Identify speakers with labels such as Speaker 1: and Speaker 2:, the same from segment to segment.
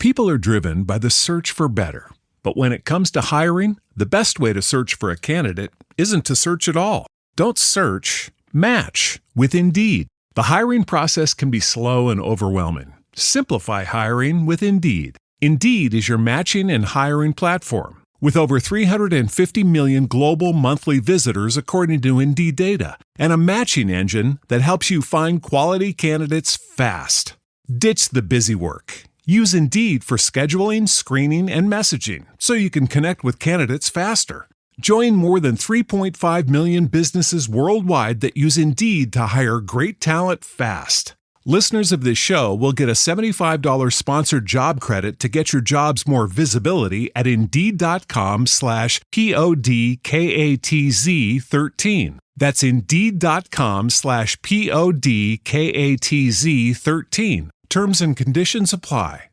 Speaker 1: People are driven by the search for better. But when it comes to hiring, the best way to search for a candidate isn't to search at all. Don't search, match with Indeed. The hiring process can be slow and overwhelming. Simplify hiring with Indeed. Indeed is your matching and hiring platform. With over 350 million global monthly visitors according to Indeed data, and a matching engine that helps you find quality candidates fast. Ditch the busy work. Use Indeed for scheduling, screening, and messaging so you can connect with candidates faster. Join more than 3.5 million businesses worldwide that use Indeed to hire great talent fast. Listeners of this show will get a $75 sponsored job credit to get your jobs more visibility at Indeed.com/PODKATZ13. That's Indeed.com/PODKATZ13. Terms and conditions apply.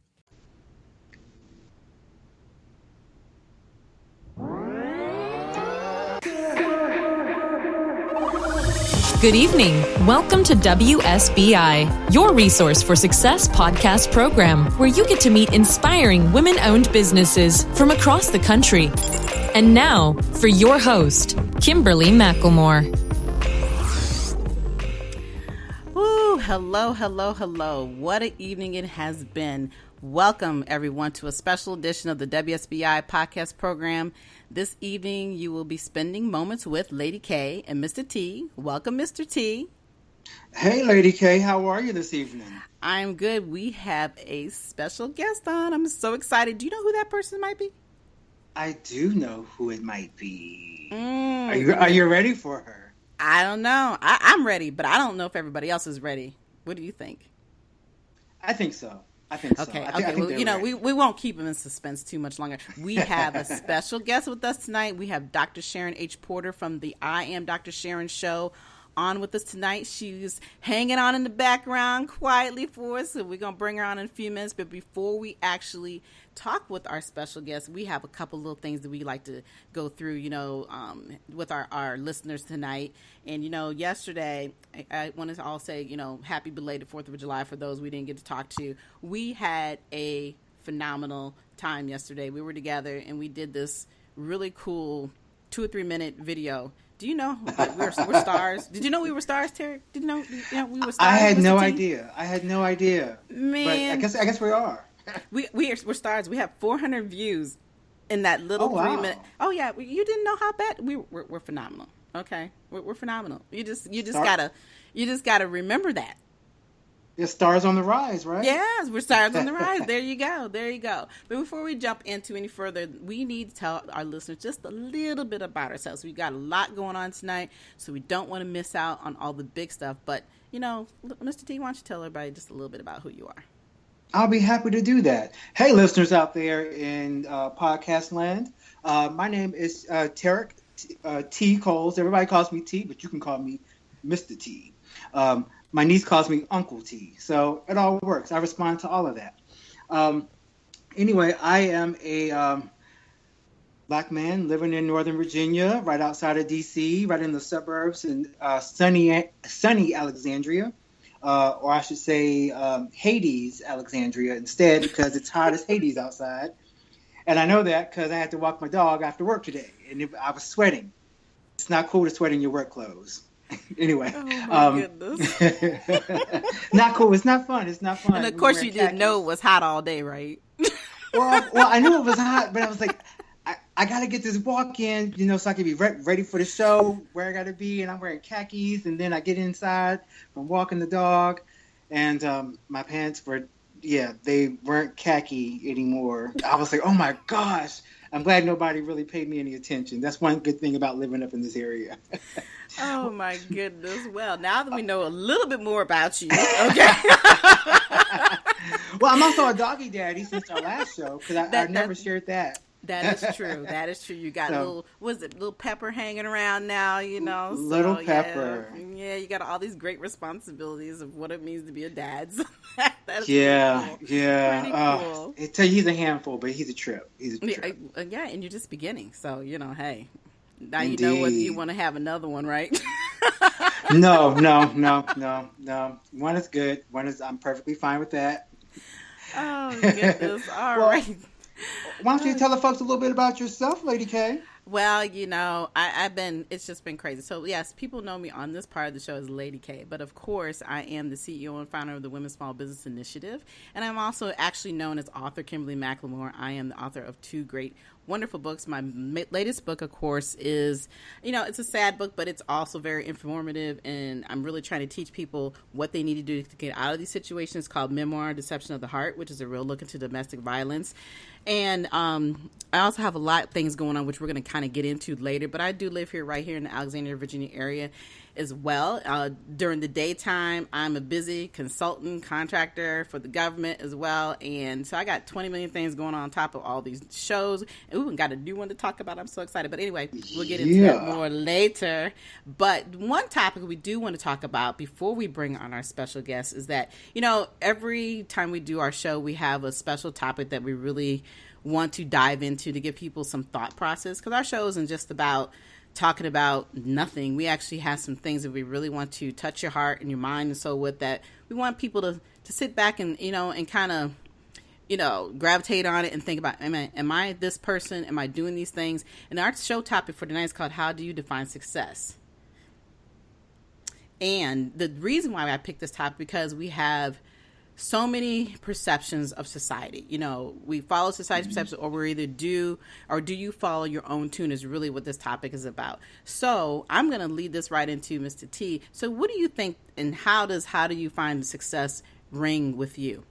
Speaker 2: Good evening. Welcome to WSBI, your resource for success podcast program, where you get to meet inspiring women-owned businesses from across the country. And now, for your host, Kimberly McElmore.
Speaker 3: Woo, hello. What an evening it has been. Welcome, everyone, to a special edition of the WSBI podcast program. This evening, you will be spending moments with Lady K and Mr. T. Welcome, Mr. T.
Speaker 4: Hey, Lady K. How are you this evening?
Speaker 3: I'm good. We have a special guest on. I'm so excited. Do you know who that person might be?
Speaker 4: I do know who it might be. Are you ready for her?
Speaker 3: I don't know. I'm ready, but I don't know if everybody else is ready. What do you think?
Speaker 4: I think so.
Speaker 3: Okay. Well, we won't keep them in suspense too much longer. We have a special guest with us tonight. We have Dr. Sharon H. Porter from the I Am Dr. Sharon show on with us tonight. She's hanging on in the background quietly for us, so we're going to bring her on in a few minutes. But before we actually talk with our special guest, we have a couple little things that we like to go through, with our listeners tonight. And, yesterday, I want to all say, happy belated 4th of July for those we didn't get to talk to. We had a phenomenal time yesterday. We were together and we did this really cool 2 or 3 minute video. Do you know that we're stars? Did you know we were stars, Terry? Did you know we were stars?
Speaker 4: I had no idea.
Speaker 3: Man,
Speaker 4: but I guess we are.
Speaker 3: We're stars. We have 400 views in that little 3 minute. Oh yeah, you didn't know how bad we're phenomenal. Okay, we're phenomenal. You just gotta remember that.
Speaker 4: It's stars on the rise, right?
Speaker 3: Yes, we're stars on the rise. There you go. But before we jump into any further, we need to tell our listeners just a little bit about ourselves. We've got a lot going on tonight, so we don't want to miss out on all the big stuff. But, Mr. T, why don't you tell everybody just a little bit about who you are?
Speaker 4: I'll be happy to do that. Hey, listeners out there in podcast land. My name is Tarek T. Coles. Everybody calls me T, but you can call me Mr. T. My niece calls me Uncle T, so it all works. I respond to all of that. Anyway, I am a Black man living in Northern Virginia, right outside of D.C., right in the suburbs in sunny Alexandria, or I should say Hades, Alexandria instead, because it's hot as Hades outside. And I know that because I had to walk my dog after work today, and I was sweating. It's not cool to sweat in your work clothes. Anyway,
Speaker 3: goodness.
Speaker 4: Not cool. It's not fun.
Speaker 3: And of course, you didn't know it was hot all day, right?
Speaker 4: well, I knew it was hot, but I was like, I got to get this walk in, so I can be ready for the show where I got to be. And I'm wearing khakis, and then I get inside from walking the dog, and my pants they weren't khaki anymore. I was like, oh my gosh. I'm glad nobody really paid me any attention. That's one good thing about living up in this area.
Speaker 3: Oh, my goodness. Well, now that we know a little bit more about you, okay.
Speaker 4: Well, I'm also a doggy daddy since our last show, because I never shared that.
Speaker 3: That is true. You got little Pepper hanging around now,
Speaker 4: Little Pepper.
Speaker 3: Yeah, you got all these great responsibilities of what it means to be a dad. So that's
Speaker 4: yeah.
Speaker 3: Pretty cool.
Speaker 4: He's a handful, but he's a trip.
Speaker 3: Yeah, and you're just beginning. So, hey, now
Speaker 4: Indeed.
Speaker 3: You know whether you want to have another one, right?
Speaker 4: No. One is good. I'm perfectly fine with that.
Speaker 3: Oh, goodness. All right.
Speaker 4: Why don't you tell the folks a little bit about yourself, Lady K?
Speaker 3: Well, it's just been crazy. So, yes, people know me on this part of the show as Lady K, but of course, I am the CEO and founder of the Women's Small Business Initiative, and I'm also actually known as author Kimberly McLemore. I am the author of two great, wonderful books. My latest book, of course, is, it's a sad book, but it's also very informative, and I'm really trying to teach people what they need to do to get out of these situations, called Memoir, Deception of the Heart, which is a real look into domestic violence. And I also have a lot of things going on, which we're going to kind of get into later. But I do live right here in the Alexandria, Virginia area as well. During the daytime, I'm a busy consultant, contractor for the government as well. And so I got 20 million things going on top of all these shows. And we got a new one to talk about. I'm so excited. But anyway, we'll get into that more later. But one topic we do want to talk about before we bring on our special guest is that, every time we do our show, we have a special topic that we really want to dive into to give people some thought process. Because our show isn't just about talking about nothing. We actually have some things that we really want to touch your heart and your mind and soul with, that we want people to sit back and, and kind of, gravitate on it and think about, am I this person? Am I doing these things? And our show topic for tonight is called, How Do You Define Success? And the reason why I picked this topic, because we have so many perceptions of society. We follow society's perceptions, or we either do you follow your own tune, is really what this topic is about. So I'm going to lead this right into Mr. T. So what do you think, and how do you find success ring with you?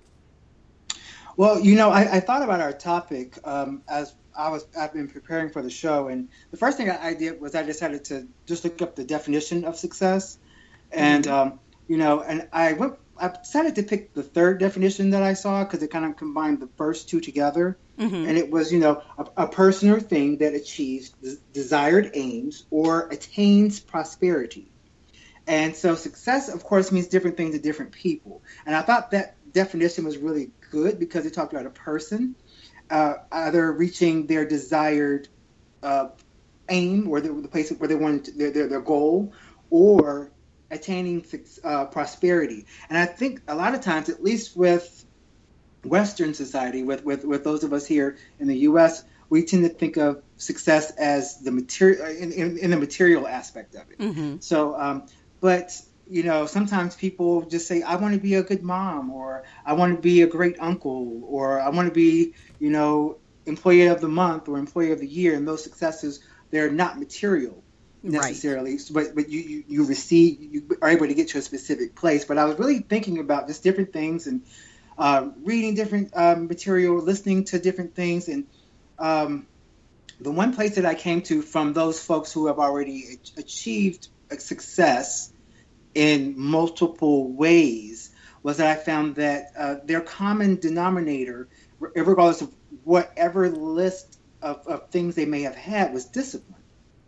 Speaker 4: Well, I thought about our topic as I've been preparing for the show, and the first thing I did was I decided to just look up the definition of success, and and I decided to pick the third definition that I saw because it kind of combined the first two together. Mm-hmm. And it was, a person or thing that achieves desired aims or attains prosperity. And so success, of course, means different things to different people. And I thought that definition was really good because it talked about a person either reaching their desired aim or the place where they wanted their goal, or attaining prosperity. And I think a lot of times, at least with Western society, with those of us here in the U.S., we tend to think of success as the material in the material aspect of it. Mm-hmm. So, but sometimes people just say, I want to be a good mom, or I want to be a great uncle, or I want to be, employee of the month or employee of the year. And those successes, they're not material necessarily, right. But you are able to get to a specific place. But I was really thinking about just different things and reading different material, listening to different things, and the one place that I came to from those folks who have already achieved a success in multiple ways was that I found that their common denominator, regardless of whatever list of things they may have had, was discipline.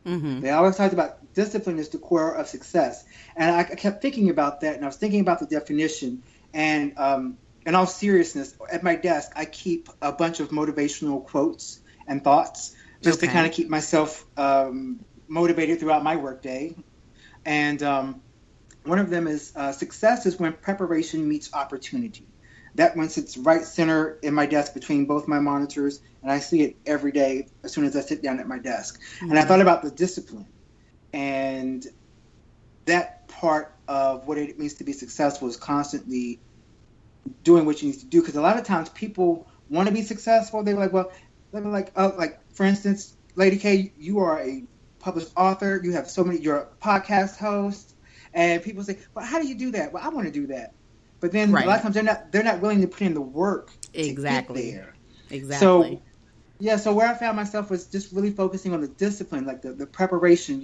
Speaker 4: Mm-hmm. They always talked about discipline is the core of success. And I kept thinking about that, and I was thinking about the definition. And in all seriousness, at my desk, I keep a bunch of motivational quotes and thoughts just to kind of keep myself motivated throughout my workday. And one of them is success is when preparation meets opportunity. That one sits right center in my desk between both my monitors, and I see it every day as soon as I sit down at my desk. Mm-hmm. And I thought about the discipline, and that part of what it means to be successful is constantly doing what you need to do. Because a lot of times people want to be successful. They're like, for instance, Lady K, you are a published author. You have you're a podcast host, and people say, well, how do you do that? Well, I want to do that. But then a lot of times they're not willing to put in the work to get there. Exactly. So where I found myself was just really focusing on the discipline, like the preparation.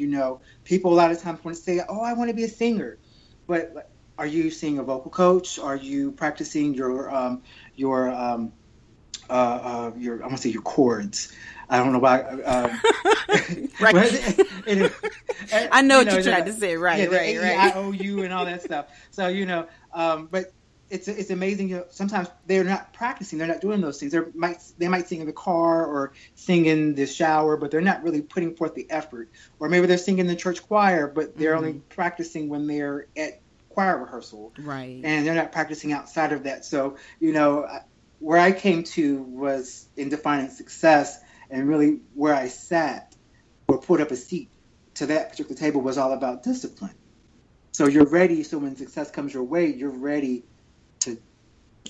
Speaker 4: People a lot of times want to say, "Oh, I want to be a singer," but are you seeing a vocal coach? Are you practicing your I want to say your chords? I don't know why.
Speaker 3: Right. I know what you're trying to say. Right.
Speaker 4: AEIOU and all that stuff. So but it's amazing. Sometimes they're not practicing. They're not doing those things. They might sing in the car or sing in the shower, but they're not really putting forth the effort. Or maybe they're singing in the church choir, but they're only practicing when they're at choir rehearsal. Right. And they're not practicing outside of that. So where I came to was in defining success, and really where I sat or put up a seat to that particular table was all about discipline. So you're ready. So when success comes your way, you're ready to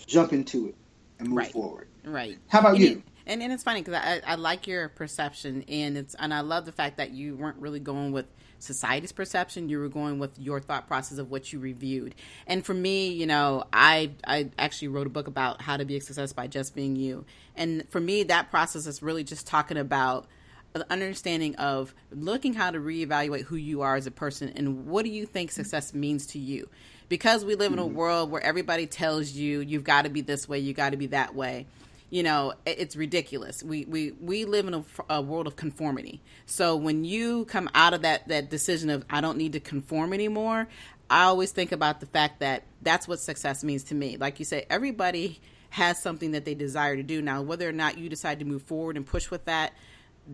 Speaker 4: jump into it and move forward.
Speaker 3: Right.
Speaker 4: How about you?
Speaker 3: And it's funny because I like your perception, and I love the fact that you weren't really going with society's perception. You were going with your thought process of what you reviewed. And for me, I actually wrote a book about how to be a success by just being you. And for me, that process is really just talking about the understanding of looking how to reevaluate who you are as a person and what do you think success means to you. Because we live in a world where everybody tells you you've got to be this way, you got to be that way. It's ridiculous. We live in a world of conformity. So when you come out of that decision of I don't need to conform anymore, I always think about the fact that that's what success means to me. Like you say, everybody has something that they desire to do. Now, whether or not you decide to move forward and push with that,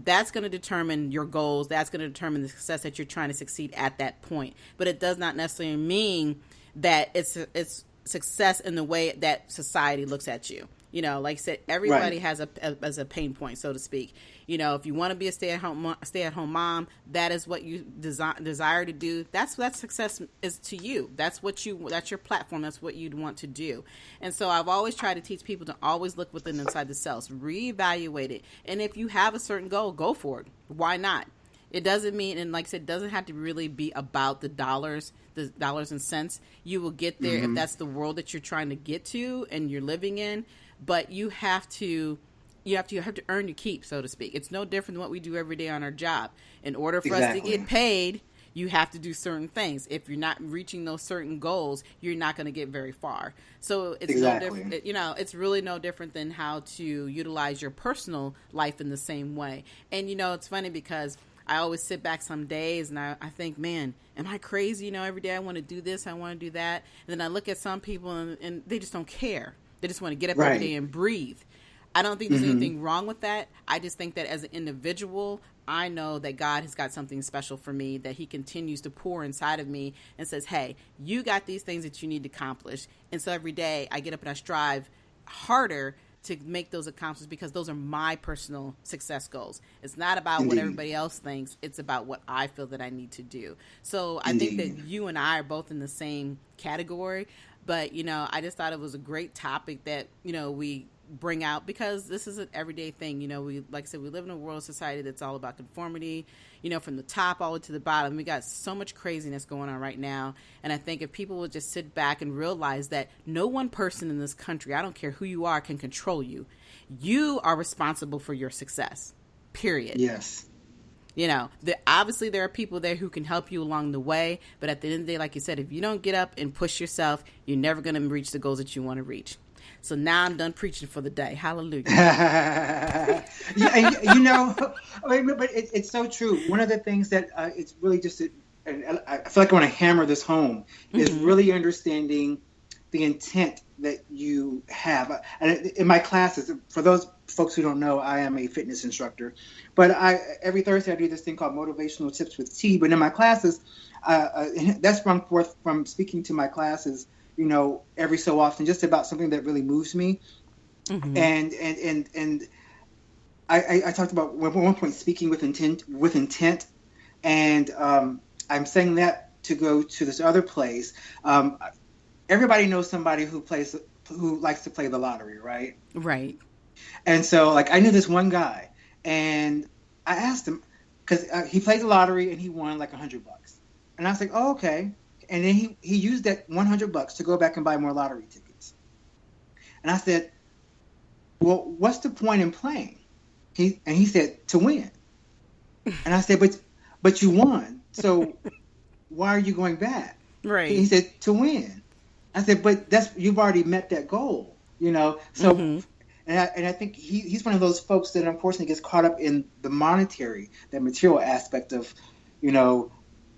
Speaker 3: that's going to determine your goals. That's going to determine the success that you're trying to succeed at that point. But it does not necessarily mean that it's success in the way that society looks at you. Like I said, everybody has a pain point, so to speak. If you want to be a stay-at-home mom, that is what you desire to do. That's what success is to you. That's your platform. That's what you'd want to do. And so I've always tried to teach people to always look within inside themselves, reevaluate it. And if you have a certain goal, go for it. Why not? It doesn't mean, and like I said, it doesn't have to really be about the dollars and cents. You will get there if that's the world that you're trying to get to and you're living in. But you have to earn your keep, so to speak. It's no different than what we do every day on our job. In order for us to get paid, you have to do certain things. If you're not reaching those certain goals, you're not going to get very far. So it's no different. It's really no different than how to utilize your personal life in the same way. And it's funny because I always sit back some days and I think, man, am I crazy? Every day I want to do this, I want to do that. And then I look at some people and they just don't care. They just want to get up every day and breathe. I don't think there's anything wrong with that. I just think that as an individual, I know that God has got something special for me, that he continues to pour inside of me and says, hey, you got these things that you need to accomplish. And so every day I get up and I strive harder to make those accomplishments because those are my personal success goals. It's not about what everybody else thinks. It's about what I feel that I need to do. So I think that you and I are both in the same category. But, I just thought it was a great topic that, we bring out because this is an everyday thing. We, like I said, we live in a world society that's all about conformity, from the top all the way to the bottom. We got so much craziness going on right now. And I think if people would just sit back and realize that no one person in this country, I don't care who you are, can control you. You are responsible for your success, period.
Speaker 4: Yes.
Speaker 3: Obviously there are people there who can help you along the way. But at the end of the day, like you said, if you don't get up and push yourself, you're never going to reach the goals that you want to reach. So now I'm done preaching for the day. Hallelujah.
Speaker 4: But it's so true. One of the things that it's really just, and I feel like I want to hammer this home, is really understanding the intent that you have. And in my classes, for those folks who don't know, I am a fitness instructor. But every Thursday I do this thing called Motivational Tips with T. But in my classes, that sprung forth from speaking to my classes, every so often, just about something that really moves me. And I talked about at one point speaking with intent, and I'm saying that to go to this other place. Everybody knows somebody who likes to play the lottery, right?
Speaker 3: Right.
Speaker 4: And so, I knew this one guy, and I asked him because he played the lottery and he won $100, and I was like, "Oh, okay." And then he used that $100 to go back and buy more lottery tickets. And I said, "Well, what's the point in playing?" He said, "To win." And I said, "But you won, so why are you going back?"
Speaker 3: Right.
Speaker 4: He said, "To win." I said, "But you've already met that goal, So, and I think he's one of those folks that unfortunately gets caught up in the monetary, that material aspect of,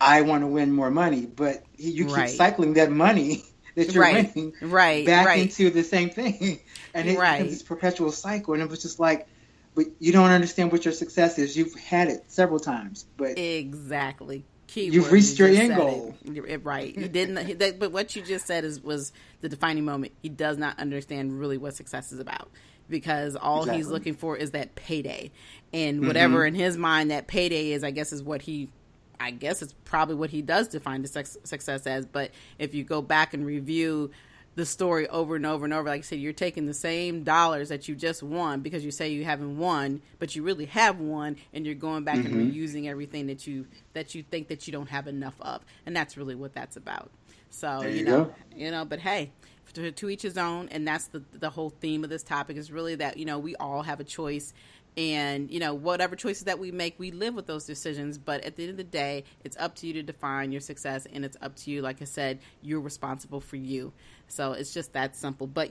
Speaker 4: I want to win more money, but you keep cycling that money that you're winning back into the same thing, and it becomes this perpetual cycle. And it was just but you don't understand what your success is. You've had it several times, but
Speaker 3: exactly. Key
Speaker 4: You've
Speaker 3: word,
Speaker 4: reached your
Speaker 3: just
Speaker 4: end
Speaker 3: said
Speaker 4: goal.
Speaker 3: Right. He didn't. But what you just said was the defining moment. He does not understand really what success is about, because all he's looking for is that payday, and whatever in his mind that payday is, I guess it's probably what he does define the success as. But if you go back and review the story over and over and over, like I said, you're taking the same dollars that you just won because you say you haven't won, but you really have won, and you're going back and reusing everything that you think that you don't have enough of, and that's really what that's about. So
Speaker 4: there you go.
Speaker 3: But hey, to each his own, and that's the whole theme of this topic is really that we all have a choice. And, whatever choices that we make, we live with those decisions. But at the end of the day, it's up to you to define your success. And it's up to you. Like I said, you're responsible for you. So it's just that simple. But,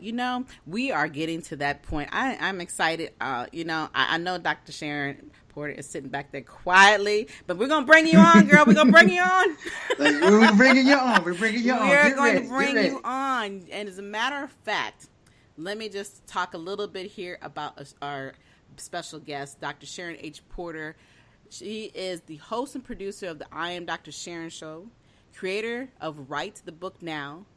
Speaker 3: we are getting to that point. I'm excited. I know Dr. Sharon Porter is sitting back there quietly. But we're going to bring you on, girl. We're going to bring you on.
Speaker 4: We're bringing you on. We're bringing you on.
Speaker 3: We're going to bring you on. And as a matter of fact, let me just talk a little bit here about our special guest, Dr. Sharon H. Porter. She is the host and producer of the I Am Dr. Sharon Show, creator of Write the Book Now,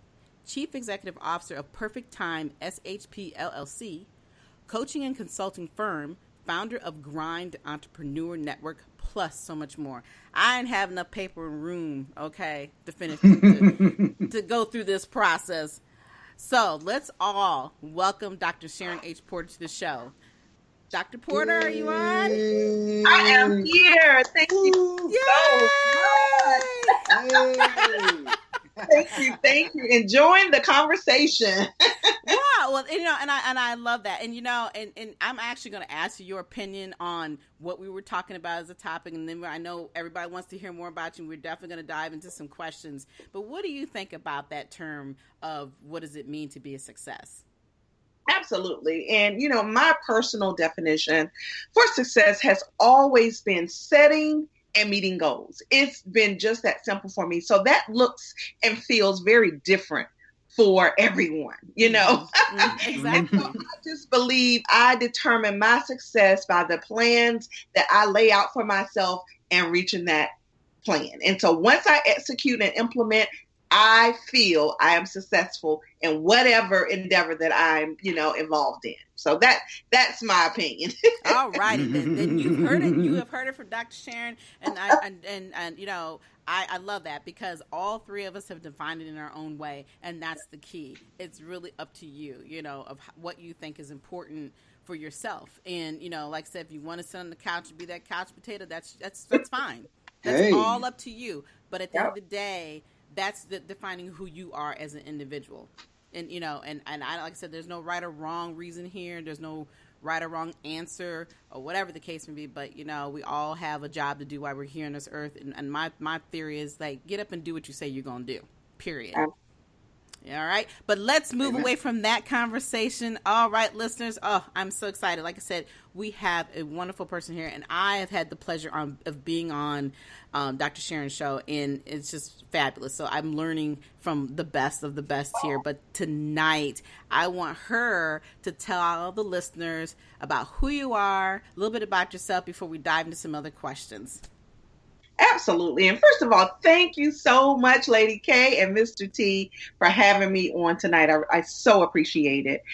Speaker 3: chief executive officer of Perfect Time SHP LLC, coaching and consulting firm, founder of Grind Entrepreneur Network, plus so much more. I didn't have enough paper and room, to finish to go through this process. So let's all welcome Dr. Sharon H. Porter to the show. Dr. Porter, are you on?
Speaker 5: I am here. Thank you so much. Thank you. Enjoying the conversation.
Speaker 3: Wow. Well, and I love that. And and I'm actually going to ask you your opinion on what we were talking about as a topic. And then I know everybody wants to hear more about you. And we're definitely going to dive into some questions. But what do you think about that term of what does it mean to be a success?
Speaker 5: Absolutely. And, my personal definition for success has always been setting and meeting goals. It's been just that simple for me. So that looks and feels very different for everyone,
Speaker 3: Exactly.
Speaker 5: And so I just believe I determine my success by the plans that I lay out for myself and reaching that plan. And so once I execute and implement, I feel I am successful in whatever endeavor that I'm, involved in. So that's my opinion.
Speaker 3: All righty, then you've heard it. You have heard it from Dr. Sharon, and I love that because all three of us have defined it in our own way, and that's the key. It's really up to you, of what you think is important for yourself. And like I said, if you want to sit on the couch and be that couch potato, that's fine. That's all up to you. But at the end of the day, that's defining who you are as an individual. And, and I, like I said, there's no right or wrong reason here. There's no right or wrong answer or whatever the case may be. But, we all have a job to do while we're here on this earth. And my theory is, get up and do what you say you're going to do, period. All right. But let's move away from that conversation. All right, listeners. Oh, I'm so excited. Like I said, we have a wonderful person here, and I have had the pleasure of being on Dr. Sharon's show, and it's just fabulous. So I'm learning from the best of the best here. But tonight, I want her to tell all the listeners about who you are, a little bit about yourself before we dive into some other questions.
Speaker 5: Absolutely. And first of all, thank you so much, Lady K and Mr. T, for having me on tonight. I so appreciate it.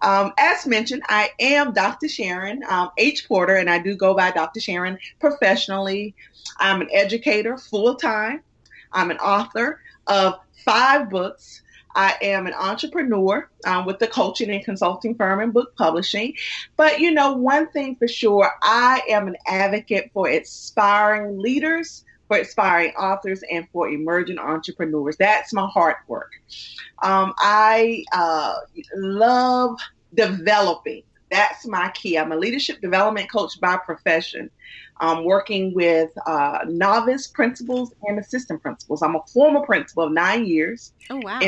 Speaker 5: As mentioned, I am Dr. Sharon H. Porter, and I do go by Dr. Sharon professionally. I'm an educator full-time. I'm an author of 5 books. I am an entrepreneur with the coaching and consulting firm and book publishing. But, one thing for sure, I am an advocate for inspiring leaders, for inspiring authors, and for emerging entrepreneurs. That's my heart work. I love developing. That's my key. I'm a leadership development coach by profession. Working with novice principals and assistant principals. I'm a former principal of 9 years.
Speaker 3: Oh, wow.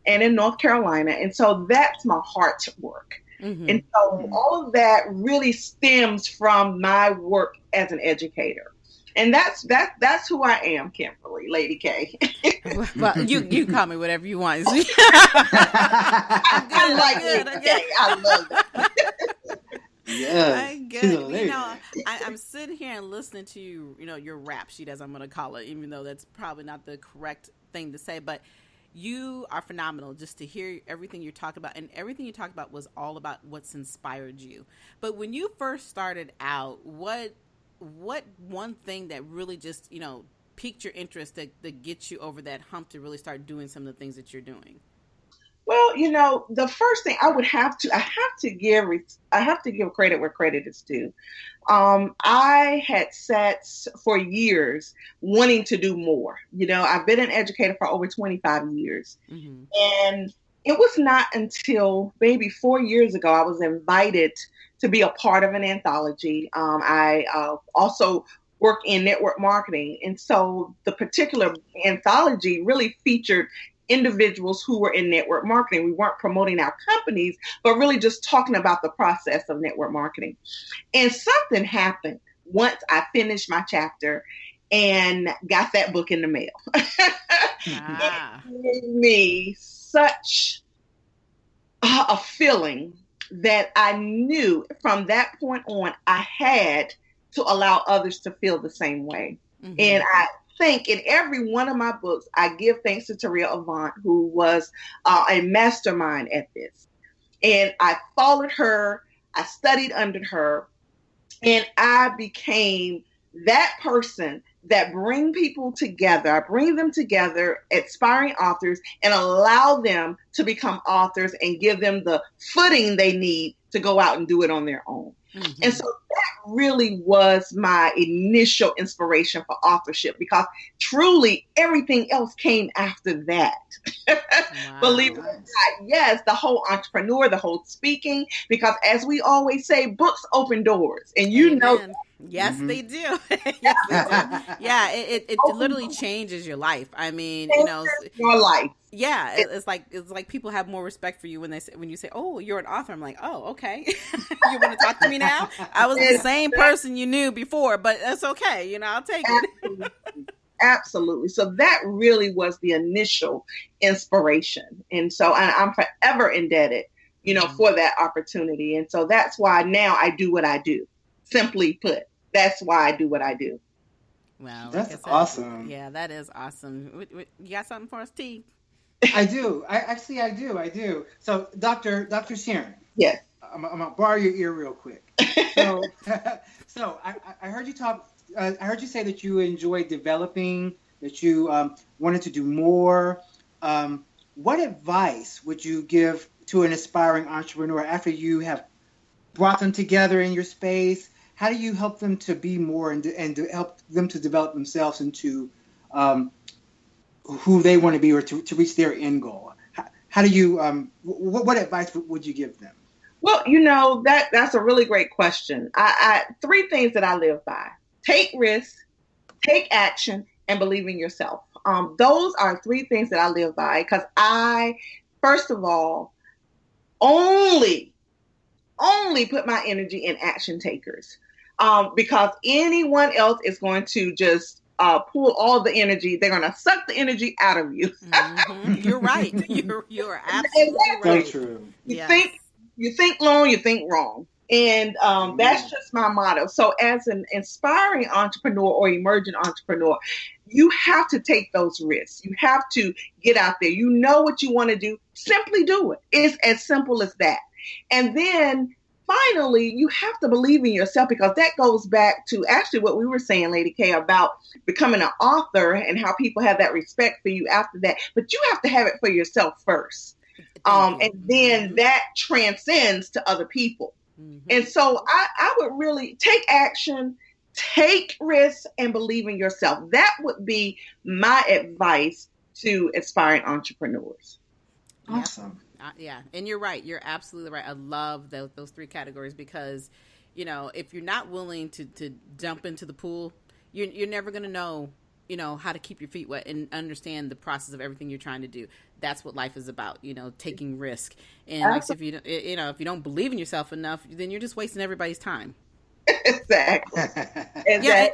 Speaker 5: And in North Carolina. And so that's my heart's work. Mm-hmm. And so all of that really stems from my work as an educator. And that's who I am, Kimberly, Lady K.
Speaker 3: Well, you call me whatever you want.
Speaker 5: I like Lady K. I love it.
Speaker 3: Yeah, good. I'm sitting here and listening to you, your rap sheet, as I'm going to call it, even though that's probably not the correct thing to say, but you are phenomenal just to hear everything you're talking about. And everything you talked about was all about what's inspired you. But when you first started out, what one thing that really just, piqued your interest that gets you over that hump to really start doing some of the things that you're doing?
Speaker 5: Well, the first thing I have to give credit where credit is due. I had sat for years wanting to do more. I've been an educator for over 25 years. Mm-hmm. And it was not until maybe 4 years ago I was invited to be a part of an anthology. I also work in network marketing. And so the particular anthology really featured individuals who were in network marketing. We weren't promoting our companies, but really just talking about the process of network marketing. And something happened once I finished my chapter and got that book in the mail. It gave me such a feeling that I knew from that point on I had to allow others to feel the same way. Mm-hmm. And I think in every one of my books, I give thanks to Taria Avant, who was a mastermind at this. And I followed her, I studied under her, and I became that person that bring people together. I bring them together, aspiring authors, and allow them to become authors and give them the footing they need to go out and do it on their own. Mm-hmm. And so that really was my initial inspiration for authorship, because truly everything else came after that. Wow. Believe it or not, yes, the whole entrepreneur, the whole speaking, because as we always say, books open doors, and
Speaker 3: Amen.
Speaker 5: That.
Speaker 3: Yes, mm-hmm. They do. Yes, they do. Yeah, it literally changes your life. I mean,
Speaker 5: your life.
Speaker 3: Yeah, it's like people have more respect for you when you say, "Oh, you're an author." I'm like, "Oh, okay." You want to talk to me now? I was the same person you knew before, but that's okay. I'll take it.
Speaker 5: Absolutely. So that really was the initial inspiration, and so I'm forever indebted, for that opportunity. And so that's why now I do what I do. Simply put, that's why I do what I do.
Speaker 3: Wow,
Speaker 4: that's awesome.
Speaker 3: Yeah, that is awesome. You got something for us, T?
Speaker 4: I do. I do. So, Dr. Sharon.
Speaker 5: Yes.
Speaker 4: I'm gonna borrow your ear real quick. So, I heard you talk. I heard you say that you enjoyed developing, that you wanted to do more. What advice would you give to an aspiring entrepreneur after you have brought them together in your space? How do you help them to be more and to help them to develop themselves into who they want to be, or to reach their end goal? How do you, what advice would you give them?
Speaker 5: Well, that's a really great question. I 3 things that I live by: take risks, take action, and believe in yourself. Those are 3 things that I live by, because I, first of all, only put my energy in action takers, because anyone else is going to just pull all the energy. They're going to suck the energy out of you.
Speaker 3: Mm-hmm. You're right. You're absolutely right.
Speaker 4: So true.
Speaker 5: You think long, you think wrong. And that's just my motto. So as an inspiring entrepreneur or emerging entrepreneur, you have to take those risks. You have to get out there. You know what you want to do. Simply do it. It's as simple as that. And then finally, you have to believe in yourself, because that goes back to actually what we were saying, Lady K, about becoming an author and how people have that respect for you after that. But you have to have it for yourself first. And then that transcends to other people. Mm-hmm. And so I would really take action, take risks, and believe in yourself. That would be my advice to aspiring entrepreneurs.
Speaker 4: Awesome.
Speaker 3: Yeah. And you're right. You're absolutely right. I love those 3 categories, because, if you're not willing to jump into the pool, you're never going to know, how to keep your feet wet and understand the process of everything you're trying to do. That's what life is about, taking risk. And like, if you don't believe in yourself enough, then you're just wasting everybody's time.
Speaker 5: Exactly.
Speaker 3: Yeah,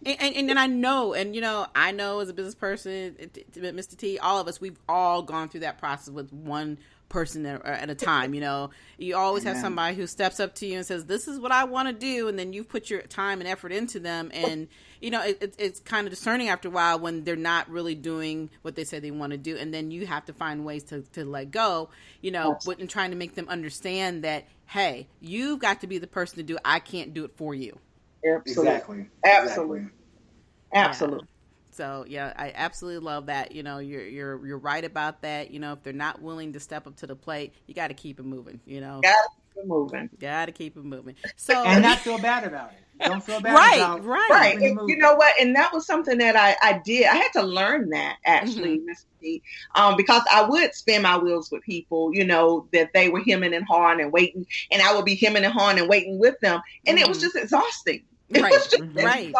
Speaker 3: and I know, as a business person, Mr. T, all of us, we've all gone through that process with one person at a time. You always have somebody who steps up to you and says, this is what I want to do. And then you put your time and effort into them. And, it's kind of discerning after a while when they're not really doing what they say they want to do. And then you have to find ways to let go, and trying to make them understand that, hey, you've got to be the person to do it. I can't do it for you.
Speaker 5: Absolutely.
Speaker 3: Yeah. So I absolutely love that. You're right about that. If they're not willing to step up to the plate, you got to keep it moving. Got to keep it moving. So
Speaker 4: and not feel bad about it. Don't feel bad about
Speaker 5: right. And you know what? And that was something that I did. I had to learn that actually, Ms. T, because I would spin my wheels with people, that they were hemming and hawing and waiting, and I would be hemming and hawing and waiting with them, and it was just exhausting.
Speaker 3: Right.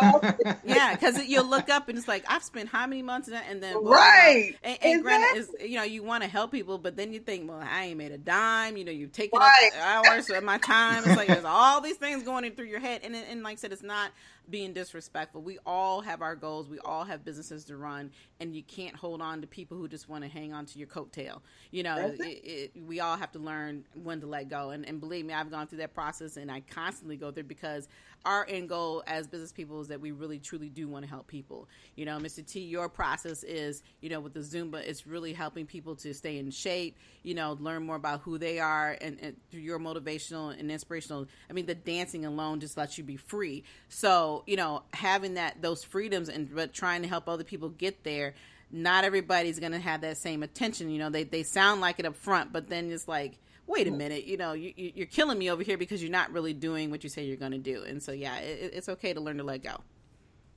Speaker 3: Yeah, because you'll look up and it's like, I've spent how many months in that, and then
Speaker 5: right.
Speaker 3: And granted, is you want to help people, but then you think, well, I ain't made a dime. You've taken
Speaker 5: right.
Speaker 3: up hours of my time. It's like there's all these things going in through your head, and like I said, it's not being disrespectful. We all have our goals. We all have businesses to run, and you can't hold on to people who just want to hang on to your coattail. We all have to learn when to let go. And believe me, I've gone through that process, and I constantly go through, because our end goal as business people is that we really, truly do want to help people. Mr. T, your process is, with the Zumba, it's really helping people to stay in shape, learn more about who they are, and through your motivational and inspirational, the dancing alone just lets you be free. So, having those freedoms but trying to help other people get there, not everybody's going to have that same attention. They sound like it up front, but then it's like, wait a minute, you're killing me over here because you're not really doing what you say you're going to do. And so, it's okay to learn to let go.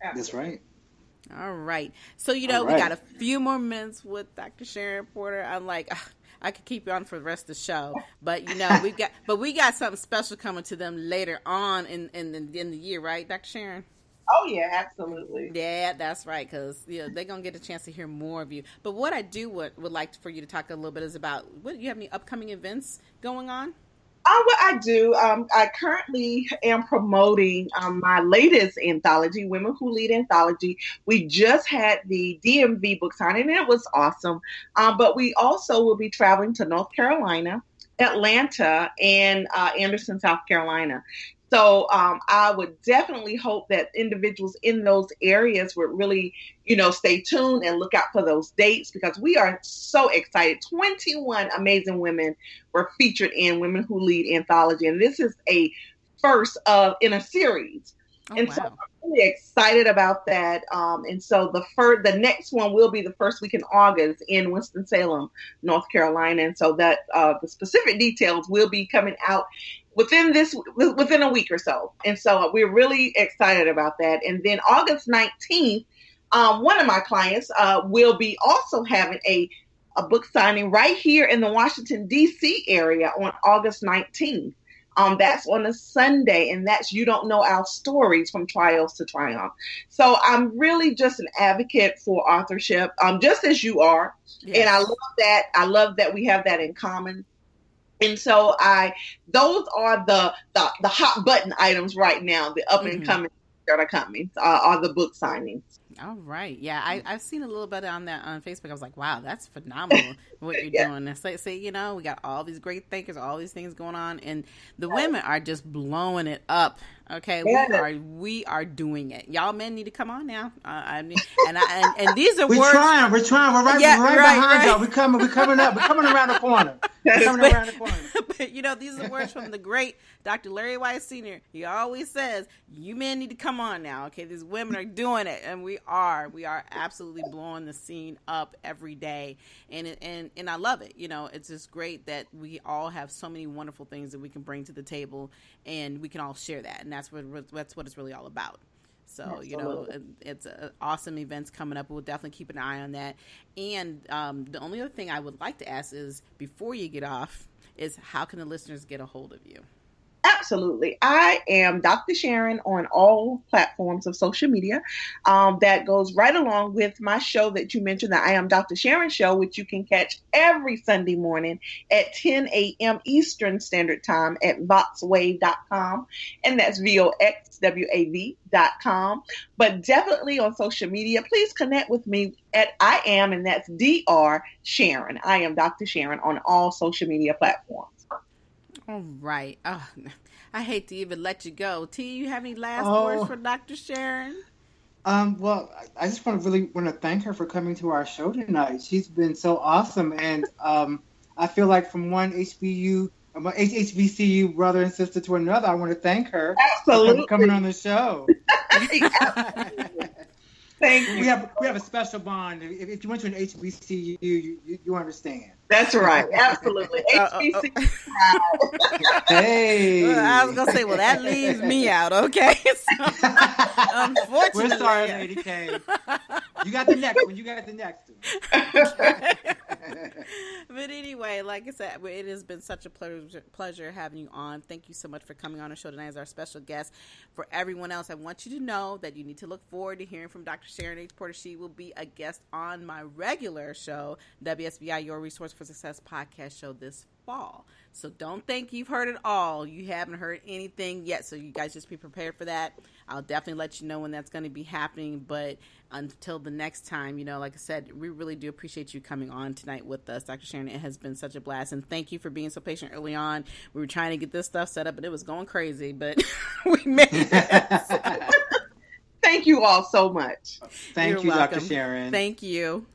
Speaker 4: That's right.
Speaker 3: All right. So, we got a few more minutes with Dr. Sharon Porter. I'm like, I could keep you on for the rest of the show, but we got something special coming to them later on in the year, right, Dr. Sharon?
Speaker 5: Oh yeah, absolutely.
Speaker 3: Yeah, that's right, because they're gonna get a chance to hear more of you. But what I would like for you to talk a little bit is about, what you have any upcoming events going on?
Speaker 5: What I do, I currently am promoting my latest anthology, Women Who Lead Anthology. We just had the DMV book signing, and it was awesome. But we also will be traveling to North Carolina, Atlanta, and Anderson, South Carolina. So I would definitely hope that individuals in those areas would really, stay tuned and look out for those dates, because we are so excited. 21 amazing women were featured in Women Who Lead Anthology, and this is a first in a series. So I'm really excited about that. And so the next one will be the first week in August in Winston-Salem, North Carolina. And so that the specific details will be coming out within a week or so. And so we're really excited about that. And then August 19th, one of my clients will be also having a book signing right here in the Washington, D.C. area on August 19th. That's on a Sunday, and that's You Don't Know Our Stories from Trials to Triumph. So I'm really just an advocate for authorship, just as you are. Yes. And I love that. I love that we have that in common. And so those are the hot button items right now, the up and coming that are coming, are the book signings.
Speaker 3: All right. Yeah, I've seen a little bit on that on Facebook. I was like, wow, that's phenomenal what you're doing. It's like, we got all these great thinkers, all these things going on, and the women are just blowing it up. Okay, we are doing it. Y'all men need to come on now. And these are
Speaker 4: we're trying. We're right behind y'all. We're coming up. We're coming around the corner. But
Speaker 3: these are words from the great Dr. Larry Weiss Sr. He always says, you men need to come on now. Okay, these women are doing it, and we are absolutely blowing the scene up every day, and I love it. It's just great that we all have so many wonderful things that we can bring to the table, and we can all share that, and that's what it's really all about. So,
Speaker 5: Absolutely.
Speaker 3: It's awesome events coming up. We'll definitely keep an eye on that. And the only other thing I would like to ask is, before you get off, is how can the listeners get a hold of you?
Speaker 5: Absolutely. I am Dr. Sharon on all platforms of social media. That goes right along with my show that you mentioned, the I Am Dr. Sharon show, which you can catch every Sunday morning at 10 a.m. Eastern Standard Time at voxwave.com. And that's VOXWAV.com. But definitely on social media, please connect with me at I Am, and that's Dr. Sharon. I am Dr. Sharon on all social media platforms.
Speaker 3: All right. Oh, I hate to even let you go. T, you have any last
Speaker 4: Oh.
Speaker 3: words for Dr. Sharon?
Speaker 4: Well, I just want to thank her for coming to our show tonight. She's been so awesome, and I feel like from one HBCU brother and sister to another, I want to thank her
Speaker 5: Absolutely.
Speaker 4: for coming on the show.
Speaker 5: Thank you.
Speaker 4: We have a special bond. If you went to an HBCU, you understand.
Speaker 5: That's right. Absolutely. HBC.
Speaker 4: Hey.
Speaker 3: Well, I was going to say, well, that leaves me out, okay? So, unfortunately.
Speaker 4: We're sorry, Lady K. You got the next one.
Speaker 3: But anyway, like I said, it has been such a pleasure having you on. Thank you so much for coming on our show tonight as our special guest. For everyone else, I want you to know that you need to look forward to hearing from Dr. Sharon H. Porter. She will be a guest on my regular show, WSBI Your Resource for Success podcast show this fall. So don't think you've heard it all. You haven't heard anything yet. So you guys just be prepared for that. I'll definitely let you know when that's going to be happening. But until the next time, like I said, we really do appreciate you coming on tonight with us, Dr. Sharon. It has been such a blast. And thank you for being so patient early on. We were trying to get this stuff set up, but it was going crazy. But we made it.
Speaker 5: Thank you all so much.
Speaker 4: Thank you, welcome. Dr. Sharon.
Speaker 3: Thank you.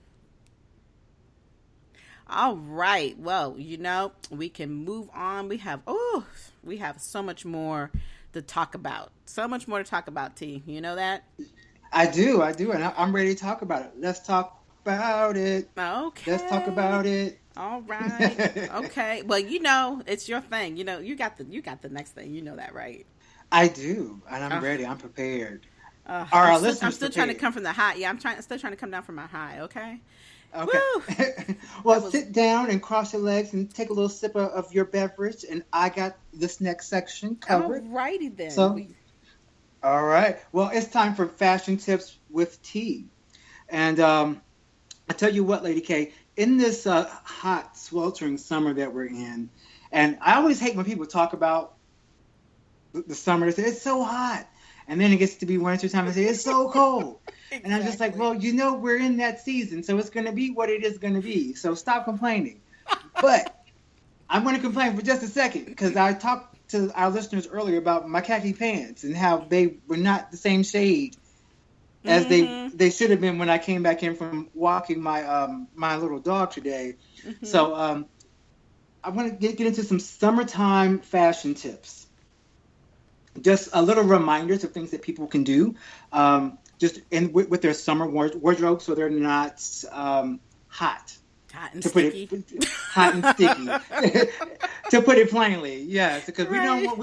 Speaker 3: All right. Well, we can move on. We have so much more to talk about. So much more to talk about, T. You know that?
Speaker 4: I do. And I'm ready to talk about it. Let's talk about it.
Speaker 3: Okay.
Speaker 4: Let's talk about it.
Speaker 3: All right. Okay. Well, it's your thing. You got the next thing. You know that, right?
Speaker 4: I do. And I'm ready. I'm prepared.
Speaker 3: I'm still trying to come from the high. Yeah, still trying to come down from my high. Okay.
Speaker 4: Okay. Well, sit down and cross your legs and take a little sip of your beverage, and I got this next section covered.
Speaker 3: All righty then.
Speaker 4: So, all right. Well, it's time for fashion tips with T. And I tell you what, Lady K, in this hot, sweltering summer that we're in, and I always hate when people talk about the summer. They say, it's so hot. And then it gets to be winter time and say, it's so cold. Exactly. And I'm just like, well, we're in that season, so it's going to be what it is going to be. So stop complaining. But I'm going to complain for just a second because I talked to our listeners earlier about my khaki pants and how they were not the same shade as they should have been when I came back in from walking my little dog today. Mm-hmm. So I want to get into some summertime fashion tips. Just a little reminders of things that people can do, just with their summer wardrobe, so they're not hot
Speaker 3: and sticky.
Speaker 4: Hot and sticky. To put it plainly, yes, because we don't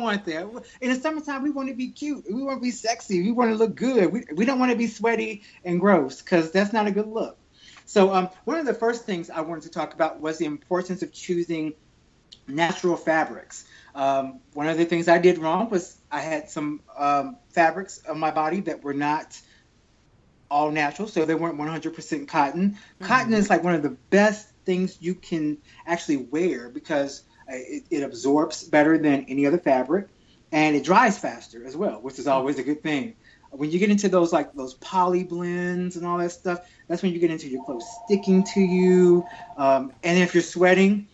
Speaker 4: want that. In the summertime, we want to be cute. We want to be sexy. We want to look good. We don't want to be sweaty and gross because that's not a good look. So one of the first things I wanted to talk about was the importance of choosing natural fabrics. One of the things I did wrong was I had some fabrics on my body that were not all natural, so they weren't 100% cotton. Mm-hmm. Cotton is like one of the best things you can actually wear because it absorbs better than any other fabric, and it dries faster as well, which is always a good thing. When you get into those poly blends and all that stuff, that's when you get into your clothes sticking to you, and if you're sweating,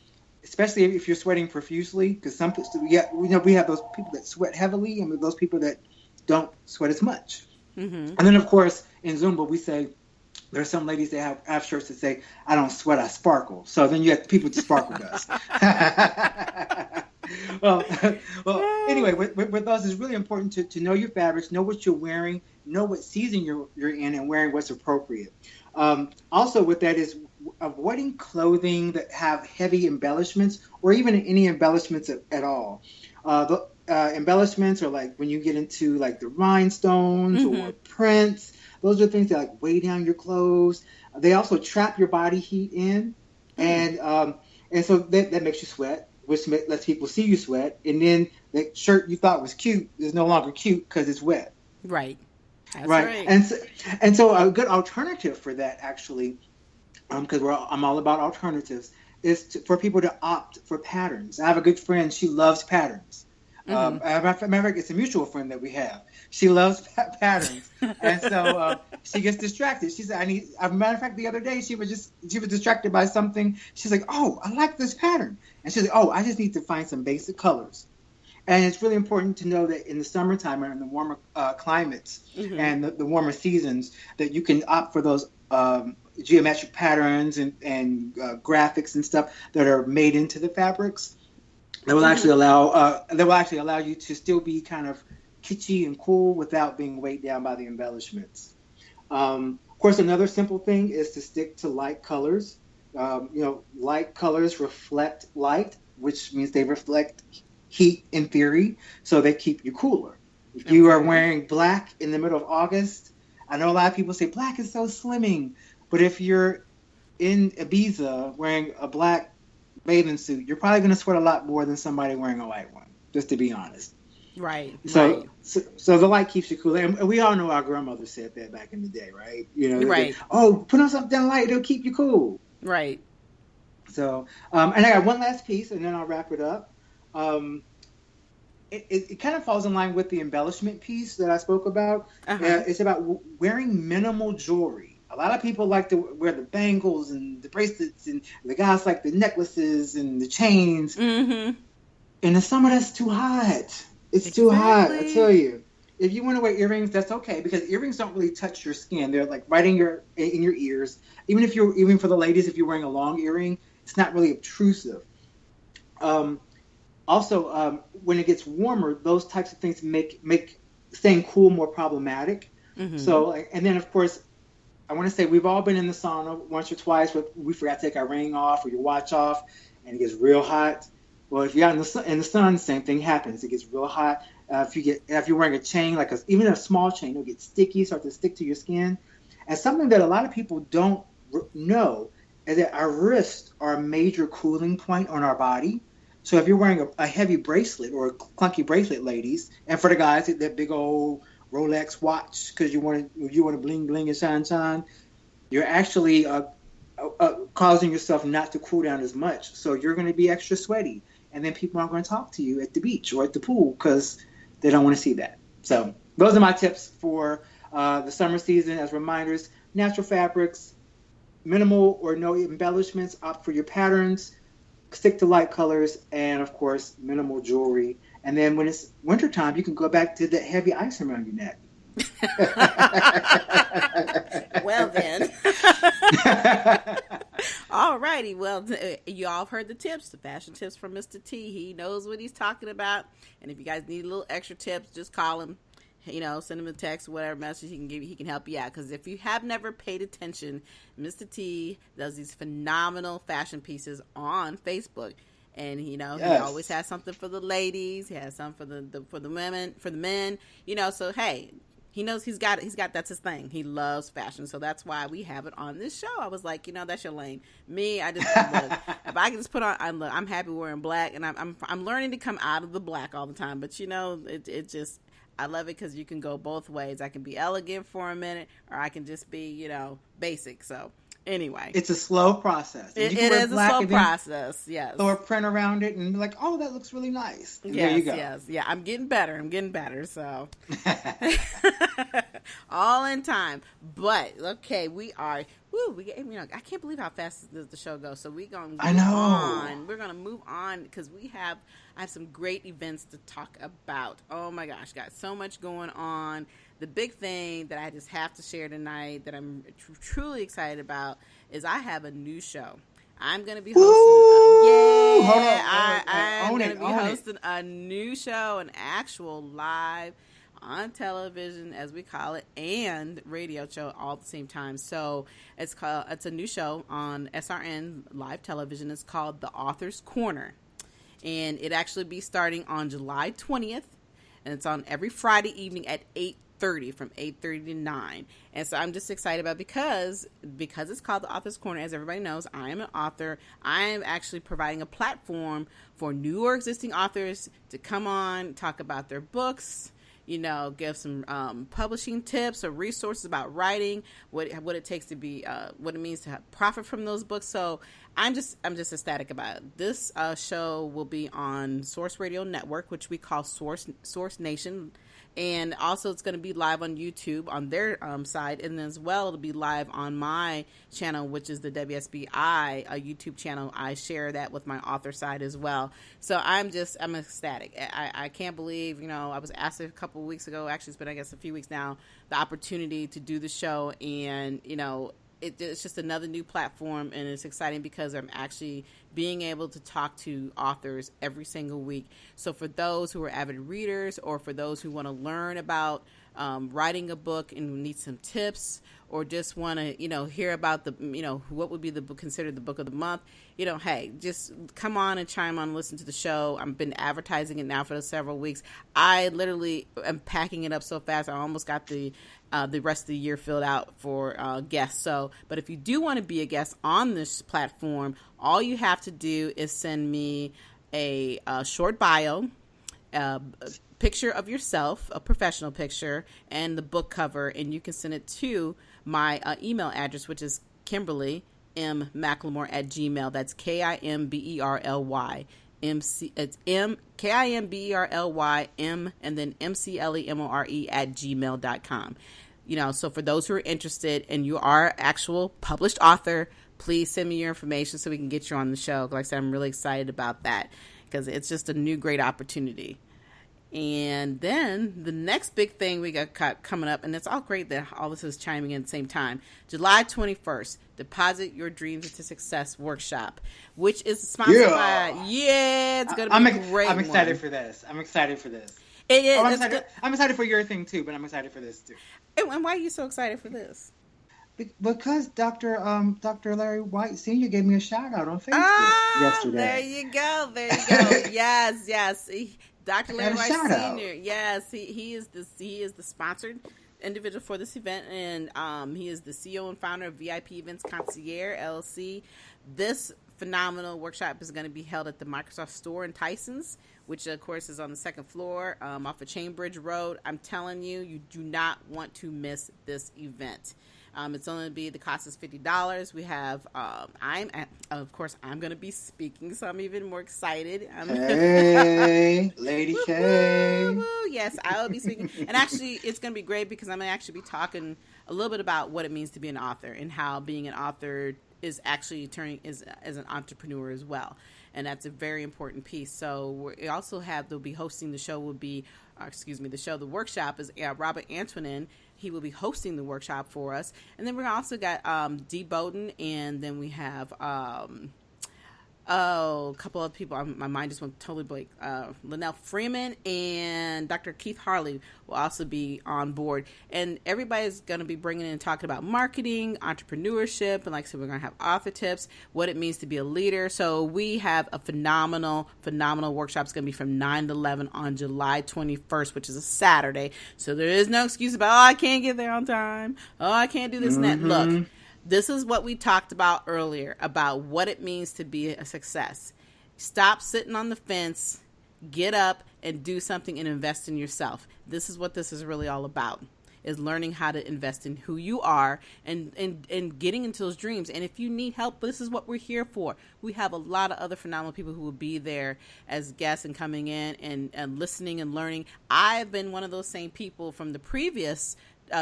Speaker 4: especially if you're sweating profusely, because we have those people that sweat heavily and those people that don't sweat as much. Mm-hmm. And then, of course, in Zumba, we say there are some ladies that have shirts that say, I don't sweat, I sparkle. So then you have people to sparkle dust. well, anyway, with us, it's really important to know your fabrics, know what you're wearing, know what season you're in, and wearing what's appropriate. Also, with that is avoiding clothing that have heavy embellishments or even any embellishments at all. The embellishments are like when you get into like the rhinestones or prints. Those are things that weigh down your clothes. They also trap your body heat in, and so that makes you sweat. which lets people see you sweat. And then the shirt you thought was cute is no longer cute because it's wet.
Speaker 3: Right. That's
Speaker 4: Right.
Speaker 3: right.
Speaker 4: And so a good alternative for that, actually, because I'm all about alternatives, is for people to opt for patterns. I have a good friend; she loves patterns. Matter of fact, it's a mutual friend that we have. She loves patterns, and so she gets distracted. She said, "I need." As a matter of fact, the other day she was distracted by something. She's like, "Oh, I like this pattern," and she's like, "Oh, I just need to find some basic colors." And it's really important to know that in the summertime and in the warmer climates and the warmer seasons, that you can opt for those geometric patterns and graphics and stuff that are made into the fabrics that will actually allow you to still be kind of kitschy and cool without being weighed down by the embellishments. Of course, another simple thing is to stick to light colors. Light colors reflect light, which means they reflect heat in theory, so they keep you cooler. If you are wearing black in the middle of August, I know a lot of people say black is so slimming, but if you're in Ibiza wearing a black bathing suit, you're probably going to sweat a lot more than somebody wearing a white one, just to be honest.
Speaker 3: Right.
Speaker 4: So the light keeps you cooler. And we all know our grandmother said that back in the day, right?
Speaker 3: Right.
Speaker 4: Put on something light, it'll keep you cool.
Speaker 3: Right.
Speaker 4: So, and I got one last piece, and then I'll wrap it up. It kind of falls in line with the embellishment piece that I spoke about. It's about wearing minimal jewelry. A lot of people like to wear the bangles and the bracelets, and the guys like the necklaces and the chains. In the summer, that's too hot. It's too hot, I tell you. If you want to wear earrings, that's okay, because earrings don't really touch your skin. They're like right in your ears. Even for the ladies, if you're wearing a long earring, it's not really obtrusive. Also, when it gets warmer, those types of things make staying cool more problematic. So, and then of course, I want to say we've all been in the sauna once or twice, but we forgot to take our ring off or your watch off, and it gets real hot. Well, if you're out in the sun, same thing happens. It gets real hot. If you're wearing a chain, even a small chain, it'll get sticky, start to stick to your skin. And something that a lot of people don't know is that our wrists are a major cooling point on our body. So if you're wearing a heavy bracelet or a clunky bracelet, ladies, and for the guys, that big old Rolex watch because you want to bling bling and shine, you're actually causing yourself not to cool down as much. So you're going to be extra sweaty, and then people aren't going to talk to you at the beach or at the pool because they don't want to see that. So those are my tips for the summer season. As reminders: natural fabrics, minimal or no embellishments, opt for your patterns, stick to light colors, and of course minimal jewelry. And then when it's wintertime, you can go back to that heavy ice around your neck.
Speaker 3: Well then. All righty. Well, you all have heard the tips, the fashion tips from Mr. T. He knows what he's talking about. And if you guys need a little extra tips, just call him. Send him a text, whatever message he can give you. He can help you out. Because if you have never paid attention, Mr. T does these phenomenal fashion pieces on Facebook. And he always has something for the ladies. He has something for the women, for the men. So hey, he knows he's got that's his thing. He loves fashion, so that's why we have it on this show. I was like, that's your lane. Me, I just look. If I can just put on, I'm happy wearing black, and I'm learning to come out of the black all the time. But it just. I love it because you can go both ways. I can be elegant for a minute, or I can just be, basic. So anyway,
Speaker 4: it's a slow process.
Speaker 3: It is a slow process. Yes.
Speaker 4: Throw a print around it and be like, oh, that looks really nice. And
Speaker 3: yes,
Speaker 4: there you go.
Speaker 3: Yes. Yeah. I'm getting better. So all in time. But okay, we are. I can't believe how fast the show goes. So we're gonna move on. We're gonna move on because I have some great events to talk about. Oh my gosh, got so much going on. The big thing that I just have to share tonight that I'm truly excited about is I have a new show. I'm going to be hosting. I'm going to be hosting a new show, an actual live on television, as we call it, and radio show all at the same time. So it's a new show on SRN live television. It's called The Author's Corner, and it actually be starting on July 20th, and it's on every Friday evening at 8 8:30 from 8:30 to 9. And so I'm just excited about because it's called the Author's Corner. As everybody knows, I am an author. I am actually providing a platform for new or existing authors to come on, talk about their books, give some publishing tips or resources about writing, what it takes to be, what it means to have profit from those books. So I'm just ecstatic about it. This show will be on Source Radio Network, which we call Source Nation. And also it's going to be live on YouTube on their side. And then as well, it'll be live on my channel, which is the WSBI YouTube channel. I share that with my author side as well. So I'm ecstatic. I can't believe, I was asked a couple of weeks ago, actually it's been, I guess, a few weeks now, the opportunity to do the show. And, it's just another new platform, and it's exciting because I'm actually being able to talk to authors every single week. So for those who are avid readers, or for those who want to learn about writing a book and need some tips, or just want to, hear about what would be considered the book of the month, hey, just come on and chime on and listen to the show. I've been advertising it now for several weeks. I literally am packing it up so fast. I almost got the rest of the year filled out for guests. So, but if you do want to be a guest on this platform, all you have to do is send me a short bio, a picture of yourself, a professional picture, and the book cover, and you can send it to my email address, which is Kimberly M. McLemore at Gmail. That's KIMBERLY. It's KIMBERLY M and then MCLEMORE at gmail.com. So for those who are interested and you are actual published author, please send me your information so we can get you on the show. Like I said, I'm really excited about that because it's just a new great opportunity. And then the next big thing we got coming up, and it's all great that all this is chiming in at the same time, July 21st, Deposit Your Dreams into Success Workshop, which is sponsored by, it's going to be a great
Speaker 4: I'm excited
Speaker 3: one.
Speaker 4: for this. I'm excited for this.
Speaker 3: It is.
Speaker 4: I'm excited for your thing too, but I'm excited for this too.
Speaker 3: And why are you so excited for this?
Speaker 4: Because Dr. Larry White Sr. gave me a shout out on Facebook yesterday.
Speaker 3: There you go. Yes. Dr. Larry White Sr. Yes, he is the sponsored individual for this event, and he is the CEO and founder of VIP Events Concierge LLC. This phenomenal workshop is going to be held at the Microsoft Store in Tysons, which of course is on the second floor off of Chainbridge Road. I'm telling you, you do not want to miss this event. It's only the cost is $50. We have, I'm going to be speaking, so I'm even more excited.
Speaker 4: Hey, Lady K.
Speaker 3: Yes, I will be speaking. And actually, it's going to be great because I'm going to actually be talking a little bit about what it means to be an author and how being an author is actually turning as an entrepreneur as well. And that's a very important piece. So we also they'll be hosting the show the workshop is Robert Antonin. He will be hosting the workshop for us. And then we also got Dee Bowden, and then we have a couple of people. My mind just went totally blank. Linnell Freeman and Dr. Keith Harley will also be on board. And everybody's going to be bringing in and talking about marketing, entrepreneurship, and like I said, we're going to have author tips, what it means to be a leader. So we have a phenomenal workshop. It's going to be from 9 to 11 on July 21st, which is a Saturday. So there is no excuse about, I can't get there on time. I can't do this and that. Look. This is what we talked about earlier, about what it means to be a success. Stop sitting on the fence, get up and do something and invest in yourself. This is what this is really all about, is learning how to invest in who you are and getting into those dreams. And if you need help, this is what we're here for. We have a lot of other phenomenal people who will be there as guests and coming in and listening and learning. I've been one of those same people from the previous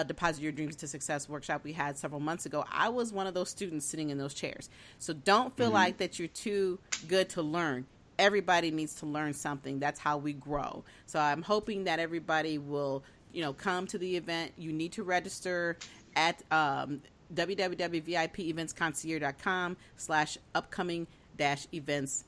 Speaker 3: Deposit Your Dreams to Success workshop we had several months ago. I was one of those students sitting in those chairs. So don't feel like that you're too good to learn. Everybody needs to learn something. That's how we grow. So I'm hoping that everybody will, come to the event. You need to register at www.vipeventsconcierge.com/upcoming-events/.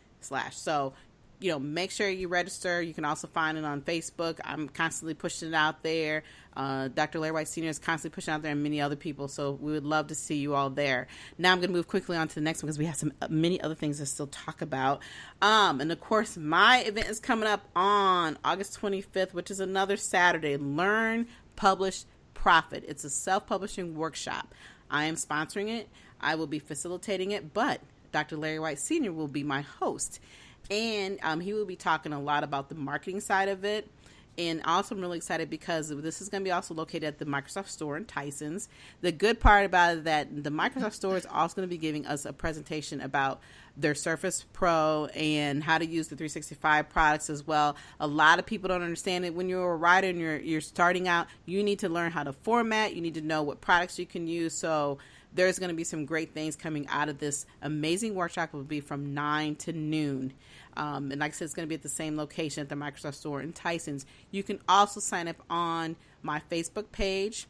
Speaker 3: So make sure you register. You can also find it on Facebook. I'm constantly pushing it out there. Dr. Larry White Sr. is constantly pushing out there, and many other people. So we would love to see you all there. Now I'm going to move quickly on to the next one because we have many other things to still talk about. And of course, my event is coming up on August 25th, which is another Saturday. Learn, Publish Profit. It's a self-publishing workshop. I am sponsoring it. I will be facilitating it, but Dr. Larry White Sr. will be my host. And he will be talking a lot about the marketing side of it. And also I'm really excited because this is going to be also located at the Microsoft Store in Tysons. The good part about it is that the Microsoft Store is also going to be giving us a presentation about their Surface Pro and how to use the 365 products as well. A lot of people don't understand it. When you're a writer and you're starting out, you need to learn how to format. You need to know what products you can use. So there's going to be some great things coming out of this amazing workshop. It will be from 9 to noon. And like I said, it's going to be at the same location at the Microsoft Store in Tysons. You can also sign up on my Facebook page,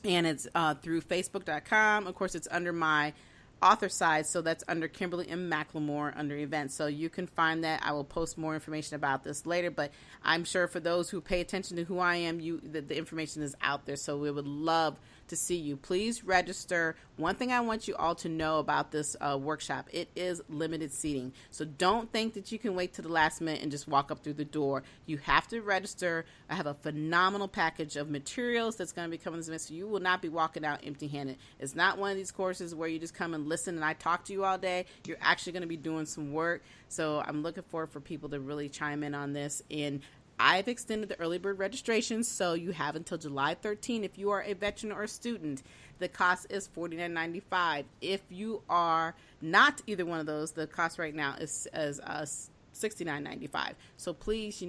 Speaker 3: and it's through facebook.com. Of course, it's under my author side, so that's under Kimberly M. McLemore under events. So you can find that. I will post more information about this later, but I'm sure for those who pay attention to who I am, the information is out there. So we would love to see you. Please register. One thing I want you all to know about this workshop, it is limited seating. So don't think that you can wait to the last minute and just walk up through the door. You have to register. I have a phenomenal package of materials that's going to be coming to this event, so you will not be walking out empty-handed. It's not one of these courses where you just come and listen and I talk to you all day. You're actually going to be doing some work. So I'm looking forward for people to really chime in on this. And I've extended the early bird registration, so you have until July 13. If you are a veteran or a student, the cost is $49.95. If you are not either one of those, the cost right now is $69.95. So please,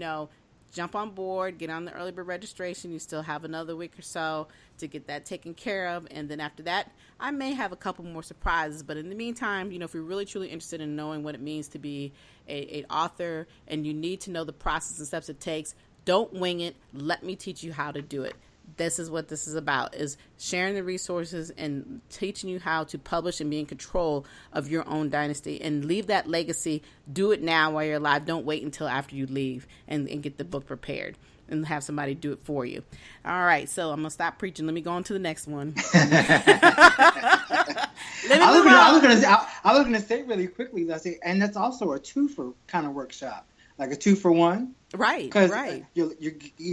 Speaker 3: jump on board, get on the early bird registration. You still have another week or so to get that taken care of. And then after that, I may have a couple more surprises. But in the meantime, if you're really truly interested in knowing what it means to be an author and you need to know the process and steps it takes, don't wing it. Let me teach you how to do it. This is what this is about, is sharing the resources and teaching you how to publish and be in control of your own dynasty and leave that legacy. Do it now while you're alive. Don't wait until after you leave and get the book prepared and have somebody do it for you. All right, so I'm going to stop preaching. Let me go on to the next one.
Speaker 4: I was going to say really quickly, Leslie, and that's also a 2-for kind of workshop, like a 2-for-1.
Speaker 3: Right,
Speaker 4: because
Speaker 3: right.
Speaker 4: You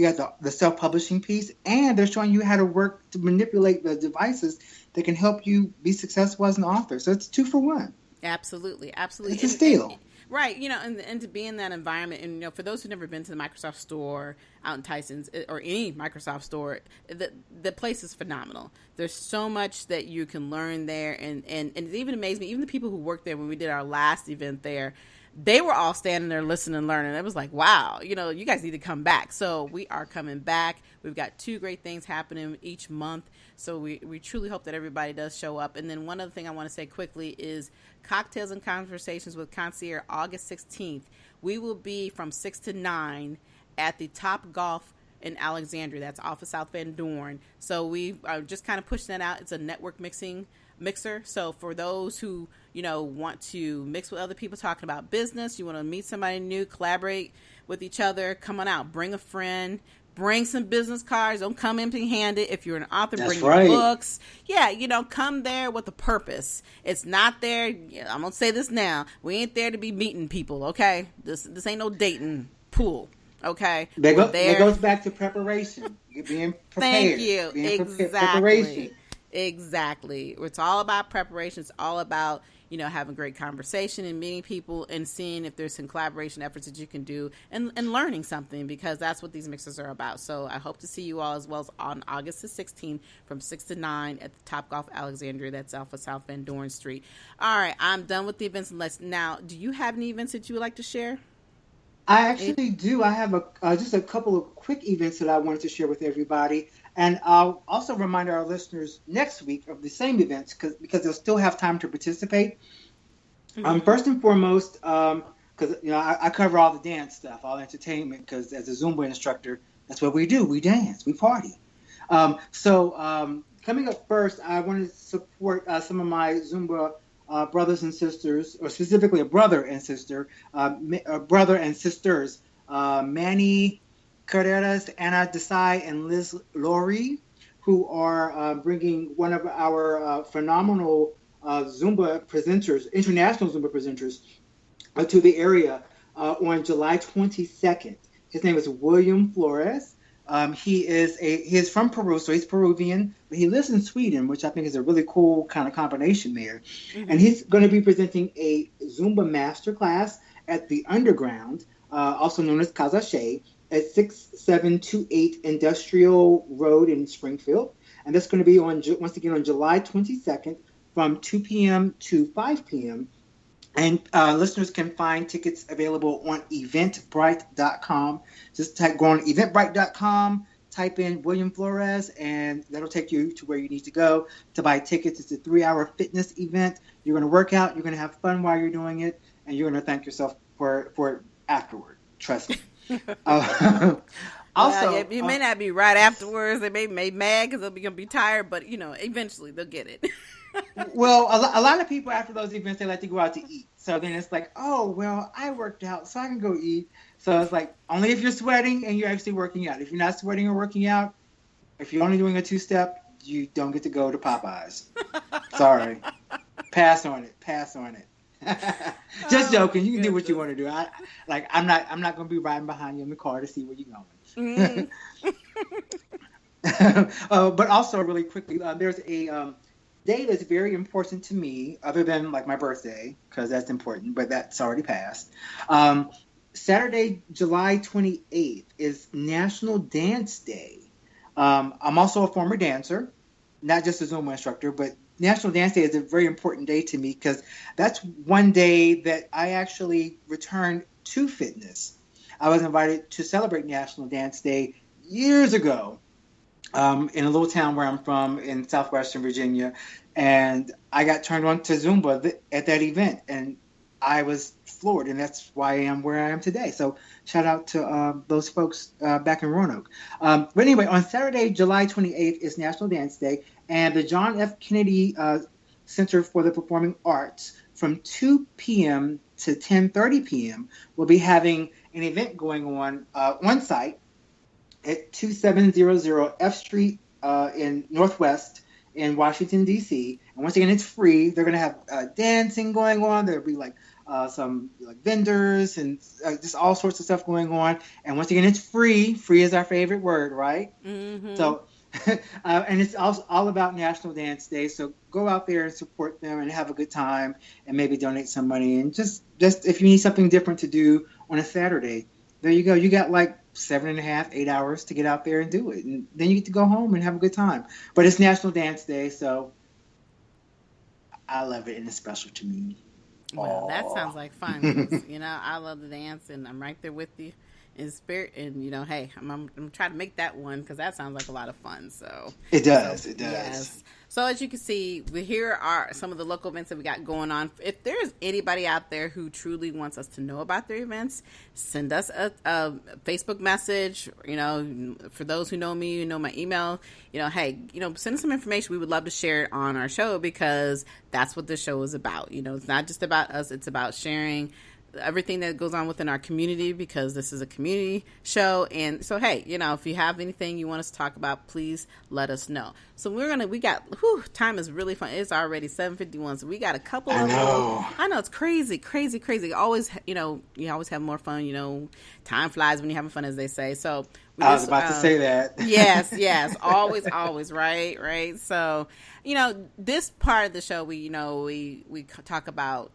Speaker 4: got the self-publishing piece, and they're showing you how to work to manipulate the devices that can help you be successful as an author. So it's 2-for-1.
Speaker 3: Absolutely.
Speaker 4: It's a steal.
Speaker 3: Right, and to be in that environment, and for those who've never been to the Microsoft Store out in Tysons or any Microsoft store, the place is phenomenal. There's so much that you can learn there, and it even amazed me. Even the people who worked there when we did our last event there, they were all standing there listening and learning. It was like, wow, you guys need to come back. So we are coming back. We've got 2 great things happening each month. So we truly hope that everybody does show up. And then one other thing I want to say quickly is Cocktails and Conversations with Concierge, August 16th. We will be from 6 to 9 at the Top Golf in Alexandria. That's off of South Van Dorn. So we are just kind of pushing that out. It's a network mixer. So for those who, want to mix with other people talking about business, you want to meet somebody new, collaborate with each other, come on out, bring a friend, bring some business cards. Don't come empty-handed. If you're an author,
Speaker 4: That's
Speaker 3: bring
Speaker 4: right.
Speaker 3: your books. Yeah, come there with a purpose. It's not there. I'm going to say this now. We ain't there to be meeting people, okay? This ain't no dating pool, okay?
Speaker 4: That goes back to preparation. You're being prepared.
Speaker 3: Thank you.
Speaker 4: Preparation.
Speaker 3: Exactly. It's all about preparation. It's all about, having great conversation and meeting people and seeing if there's some collaboration efforts that you can do and learning something, because that's what these mixes are about. So I hope to see you all as well as on August the 16th from 6 to 9 at the Top Golf Alexandria. That's off of South Van Dorn Street. All right. I'm done with the events. Now, do you have any events that you would like to share?
Speaker 4: I actually do. I have just a couple of quick events that I wanted to share with everybody. And I'll also remind our listeners next week of the same events because they'll still have time to participate. Mm-hmm. First and foremost, because I cover all the dance stuff, all entertainment, because as a Zumba instructor, that's what we do. We dance, we party. So coming up first, I want to support some of my Zumba brothers and sisters, or specifically a brother and sisters, Manny Carreras, Anna Desai, and Liz Laurie, who are bringing one of our phenomenal Zumba presenters, international Zumba presenters, to the area on July 22nd. His name is William Flores. He is from Peru, so he's Peruvian, but he lives in Sweden, which I think is a really cool kind of combination there. Mm-hmm. And he's going to be presenting a Zumba masterclass at the Underground, also known as Casa Shea, at 6728 Industrial Road in Springfield. And that's going to be once again on July 22nd from 2 p.m. to 5 p.m. And listeners can find tickets available on eventbrite.com. Just go on eventbrite.com, type in William Flores, and that'll take you to where you need to go to buy tickets. It's a 3-hour fitness event. You're going to work out, you're going to have fun while you're doing it, and you're going to thank yourself for it afterward. Trust me.
Speaker 3: Also, you may not be right afterwards. They may be mad because they'll be going to be tired, but, eventually they'll get it.
Speaker 4: Well, a lot of people after those events, they like to go out to eat. So then it's like, oh, well, I worked out, so I can go eat. So it's like, only if you're sweating and you're actually working out. If you're not sweating or working out, if you're only doing a 2-step, you don't get to go to Popeyes. Sorry. Pass on it. Just joking. You can do what you want to do. I'm not going to be riding behind you in the car to see where you're going. But also, really quickly, there's a day that's very important to me, other than like my birthday, because that's important, but that's already passed. Saturday, July 28th is National Dance Day. I'm also a former dancer, not just a Zumba instructor, but National Dance Day is a very important day to me because that's one day that I actually returned to fitness. I was invited to celebrate National Dance Day years ago in a little town where I'm from in southwestern Virginia, and I got turned on to Zumba at that event, and I was floored, and that's why I am where I am today. So shout out to those folks back in Roanoke. But anyway, on Saturday, July 28th is National Dance Day, and the John F. Kennedy Center for the Performing Arts from 2 p.m. to 10:30 p.m. will be having an event going on site at 2700 F Street in Northwest in Washington, D.C. And once again, it's free. They're going to have dancing going on. There'll be some vendors and just all sorts of stuff going on. And once again, it's free. Free is our favorite word, right? Mm-hmm. So, and it's all about National Dance Day. So go out there and support them and have a good time and maybe donate some money. And just if you need something different to do on a Saturday, there you go. You got 7.5, 8 hours to get out there and do it. And then you get to go home and have a good time. But it's National Dance Day, so I love it and it's special to me.
Speaker 3: Well, that sounds like fun. I love to dance and I'm right there with you in spirit. And, hey, I'm trying to make that one because that sounds like a lot of fun. So
Speaker 4: it does.
Speaker 3: Yes. So as you can see, here are some of the local events that we got going on. If there's anybody out there who truly wants us to know about their events, send us a Facebook message. For those who know me, my email. Hey, send us some information. We would love to share it on our show because that's what this show is about. It's not just about us. It's about sharing everything that goes on within our community because this is a community show. And so, hey, if you have anything you want us to talk about, please let us know. So time is really fun. It's already 7:51. So we got a couple of I know it's crazy. Always, you always have more fun. Time flies when you're having fun, as they say. So
Speaker 4: I was about to say that.
Speaker 3: Yes. Always. Right. So, this part of the show, we talk about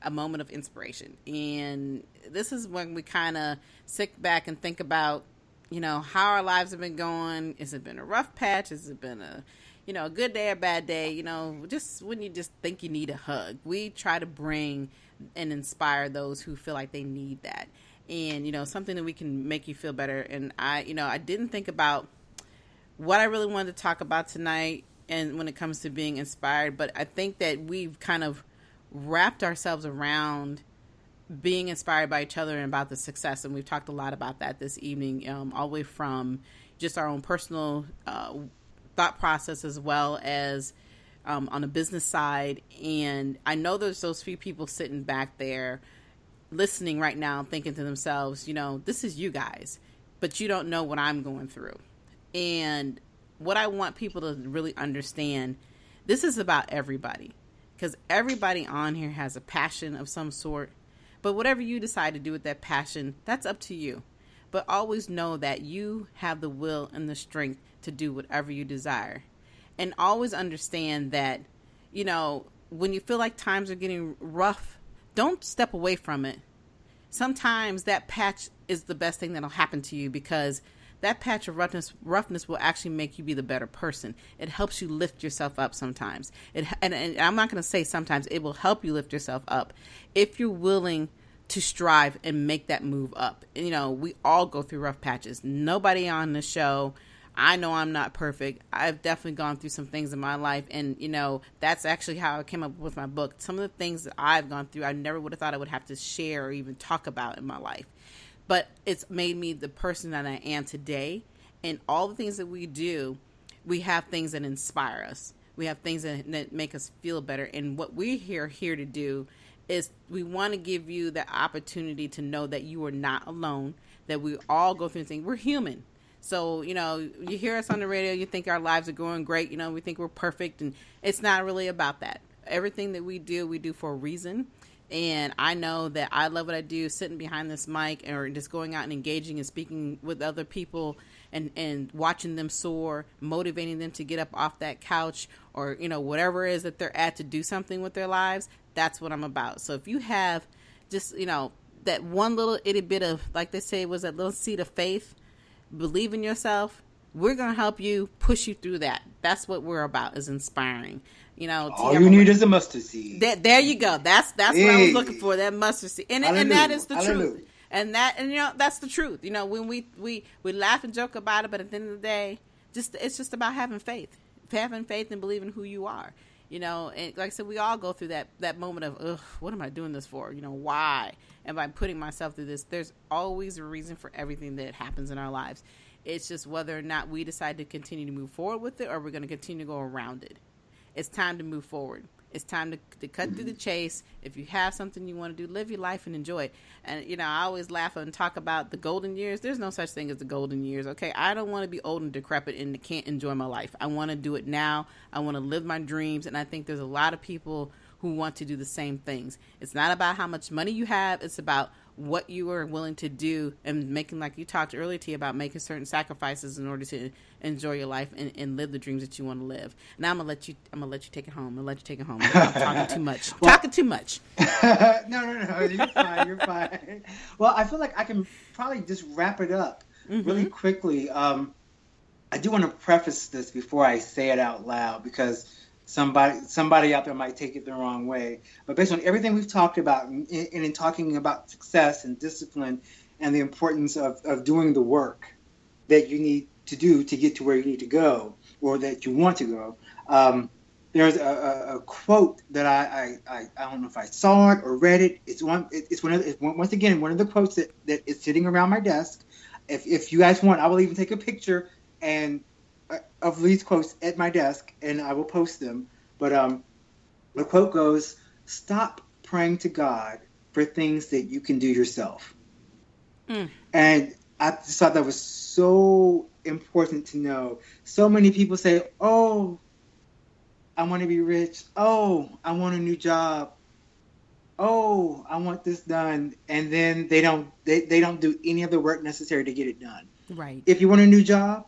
Speaker 3: a moment of inspiration. And this is when we kind of sit back and think about, how our lives have been going. Has it been a rough patch? Has it been a good day or bad day? Just when you just think you need a hug. We try to bring and inspire those who feel like they need that. And, something that we can make you feel better. And I didn't think about what I really wanted to talk about tonight and when it comes to being inspired, but I think that we've kind of wrapped ourselves around being inspired by each other and about the success. And we've talked a lot about that this evening, all the way from just our own personal thought process as well as on a business side. And I know there's those few people sitting back there listening right now thinking to themselves, this is you guys, but you don't know what I'm going through. And what I want people to really understand, this is about everybody. Because everybody on here has a passion of some sort. But whatever you decide to do with that passion, that's up to you. but always know that you have the will and the strength to do whatever you desire. And always understand that, you know, when you feel like times are getting rough, don't step away from it. Sometimes that patch is the best thing that'll happen to you, because that patch of roughness will actually make you be the better person. It helps you lift yourself up sometimes. And I'm not going to say sometimes, it will help you lift yourself up if you're willing to strive and make that move up. And, you know, we all go through rough patches. Nobody on the show, I know I'm not perfect. I've definitely gone through some things in my life. And, you know, that's actually how I came up with my book. Some of the things that I've gone through, I never would have thought I would have to share or even talk about in my life. But it's made me the person that I am today. And all the things that we do, we have things that inspire us. We have things that make us feel better. And what we're here to do is we want to give you the opportunity to know that you are not alone, that we all go through things. We're human. So, you know, you hear us on the radio, you think our lives are going great. You know, we think we're perfect. And it's not really about that. Everything that we do for a reason. And I know that I love what I do, sitting behind this mic or just going out and engaging and speaking with other people and watching them soar, motivating them to get up off that couch or, you know, whatever it is that they're at to do something with their lives. That's what I'm about. So if you have just, you know, that one little itty bit of, like they say, was that little seed of faith, believe in yourself, we're going to help you, push you through that. That's what we're about, is inspiring. You know,
Speaker 4: all you need is a mustard seed.
Speaker 3: There you go. That's what I was looking for. That mustard seed, and that is the truth. And you know, that's the truth. You know, when we laugh and joke about it, but at the end of the day, it's just about having faith and believing who you are. You know, and like I said, we all go through that moment of, ugh, what am I doing this for? You know, why am I putting myself through this? There's always a reason for everything that happens in our lives. It's just whether or not we decide to continue to move forward with it, or we're going to continue to go around it. It's time to move forward. It's time to cut through the chase. If you have something you want to do, live your life and enjoy it. And, you know, I always laugh and talk about the golden years. There's no such thing as the golden years, okay? I don't want to be old and decrepit and can't enjoy my life. I want to do it now. I want to live my dreams. And I think there's a lot of people who want to do the same things. It's not about how much money you have. It's about what you are willing to do and making, like you talked earlier, T, about making certain sacrifices in order to enjoy your life and live the dreams that you want to live. Now I'm gonna let you take it home. I'm talking too much. Talking too much.
Speaker 4: No. You're fine. Well, I feel like I can probably just wrap it up really quickly. I do want to preface this before I say it out loud, because somebody out there might take it the wrong way. But based on everything we've talked about, and in talking about success and discipline and the importance of doing the work that you need to do to get to where you need to go, or that you want to go, there's a quote that I don't know if I saw it or read it. It's once again one of the quotes that is sitting around my desk. If you guys want, I will even take a picture of these quotes at my desk, and I will post them. But the quote goes, "Stop praying to God for things that you can do yourself." And I just thought that was so important to know. So many people say, "Oh, I want to be rich. Oh, I want a new job. Oh, I want this done," and then they don't do any of the work necessary to get it done.
Speaker 3: Right.
Speaker 4: If you want a new job,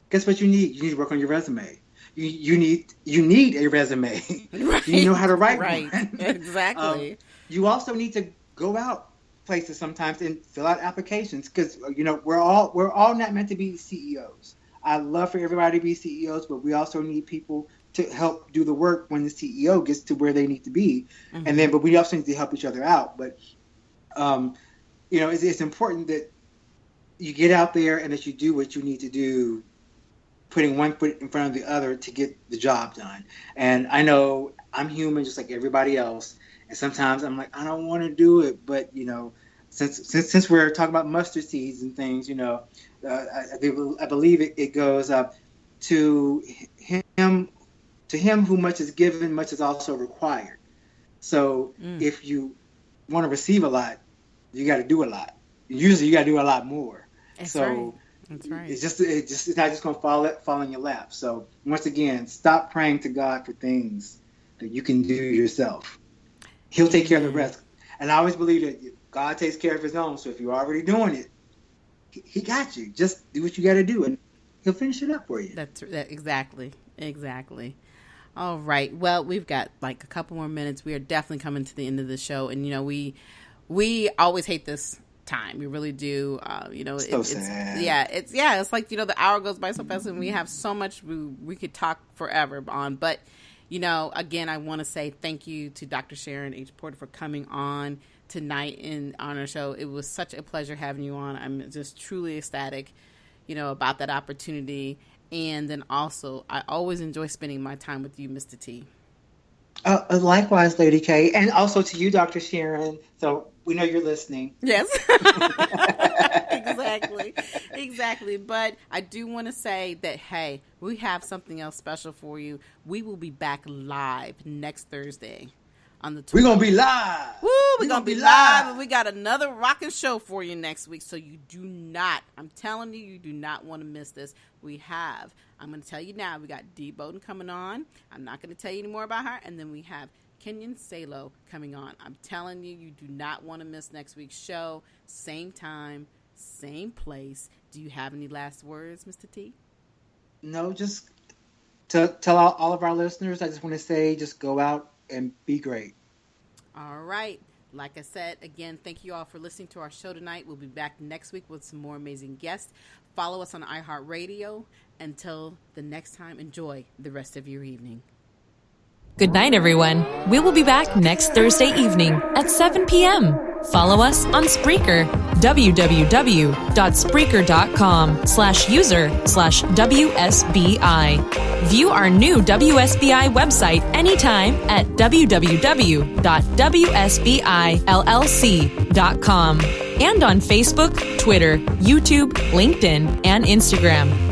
Speaker 4: guess what you need? You need to work on your resume. You need a resume.
Speaker 3: Right.
Speaker 4: You know how to write
Speaker 3: right.
Speaker 4: one.
Speaker 3: Exactly.
Speaker 4: You also need to go out places sometimes and fill out applications, because you know we're all not meant to be CEOs. I love for everybody to be CEOs, but we also need people to help do the work when the CEO gets to where they need to be. But we also need to help each other out. But you know, it's important that you get out there and that you do what you need to do, putting one foot in front of the other to get the job done. And I know I'm human just like everybody else. And sometimes I'm like, I don't want to do it. But, you know, since we're talking about mustard seeds and things, you know, I believe it goes up to him who much is given, much is also required. So if you want to receive a lot, you got to do a lot. Usually you got to do a lot more.
Speaker 3: That's
Speaker 4: so
Speaker 3: right. That's right.
Speaker 4: It's not just going to fall in your lap. So once again, stop praying to God for things that you can do yourself. He'll take care of the rest. And I always believe that God takes care of his own. So if you're already doing it, he got you. Just do what you got to do, and he'll finish it up for you.
Speaker 3: That exactly. All right. Well, we've got like a couple more minutes. We are definitely coming to the end of the show, and we always hate this time. We really do. It's
Speaker 4: sad.
Speaker 3: It's like the hour goes by so fast, and we have so much we could talk forever on. But again, I want to say thank you to Dr. Sharon H. Porter for coming on tonight on our show. It was such a pleasure having you on. I'm just truly ecstatic, about that opportunity. And then also, I always enjoy spending my time with you, Mr. T.
Speaker 4: Likewise, Lady K. And also to you, Dr. Sharon. So we know you're listening.
Speaker 3: Yes. Exactly. But I do want to say that, hey, we have something else special for you. We will be back live next Thursday on the 12th.
Speaker 4: We're going to be live.
Speaker 3: Woo, we're going to be live. And we got another rocking show for you next week. So you do not, I'm telling you do not want to miss this. I'm going to tell you now, we got Dee Bowden coming on. I'm not going to tell you any more about her. And then we have Kenyon Salo coming on. I'm telling you, you do not want to miss next week's show. Same time, same place. Do you have any last words, Mr. T?
Speaker 4: No, just to tell all of our listeners, I just want to say, just go out and be great.
Speaker 3: All right. Like I said, again, thank you all for listening to our show tonight. We'll be back next week with some more amazing guests. Follow us on iHeartRadio. Until the next time, enjoy the rest of your evening.
Speaker 2: Good night, everyone. We will be back next Thursday evening at 7 p.m. Follow us on Spreaker, www.spreaker.com/user/WSBI. View our new WSBI website anytime at www.wsbillc.com and on Facebook, Twitter, YouTube, LinkedIn, and Instagram.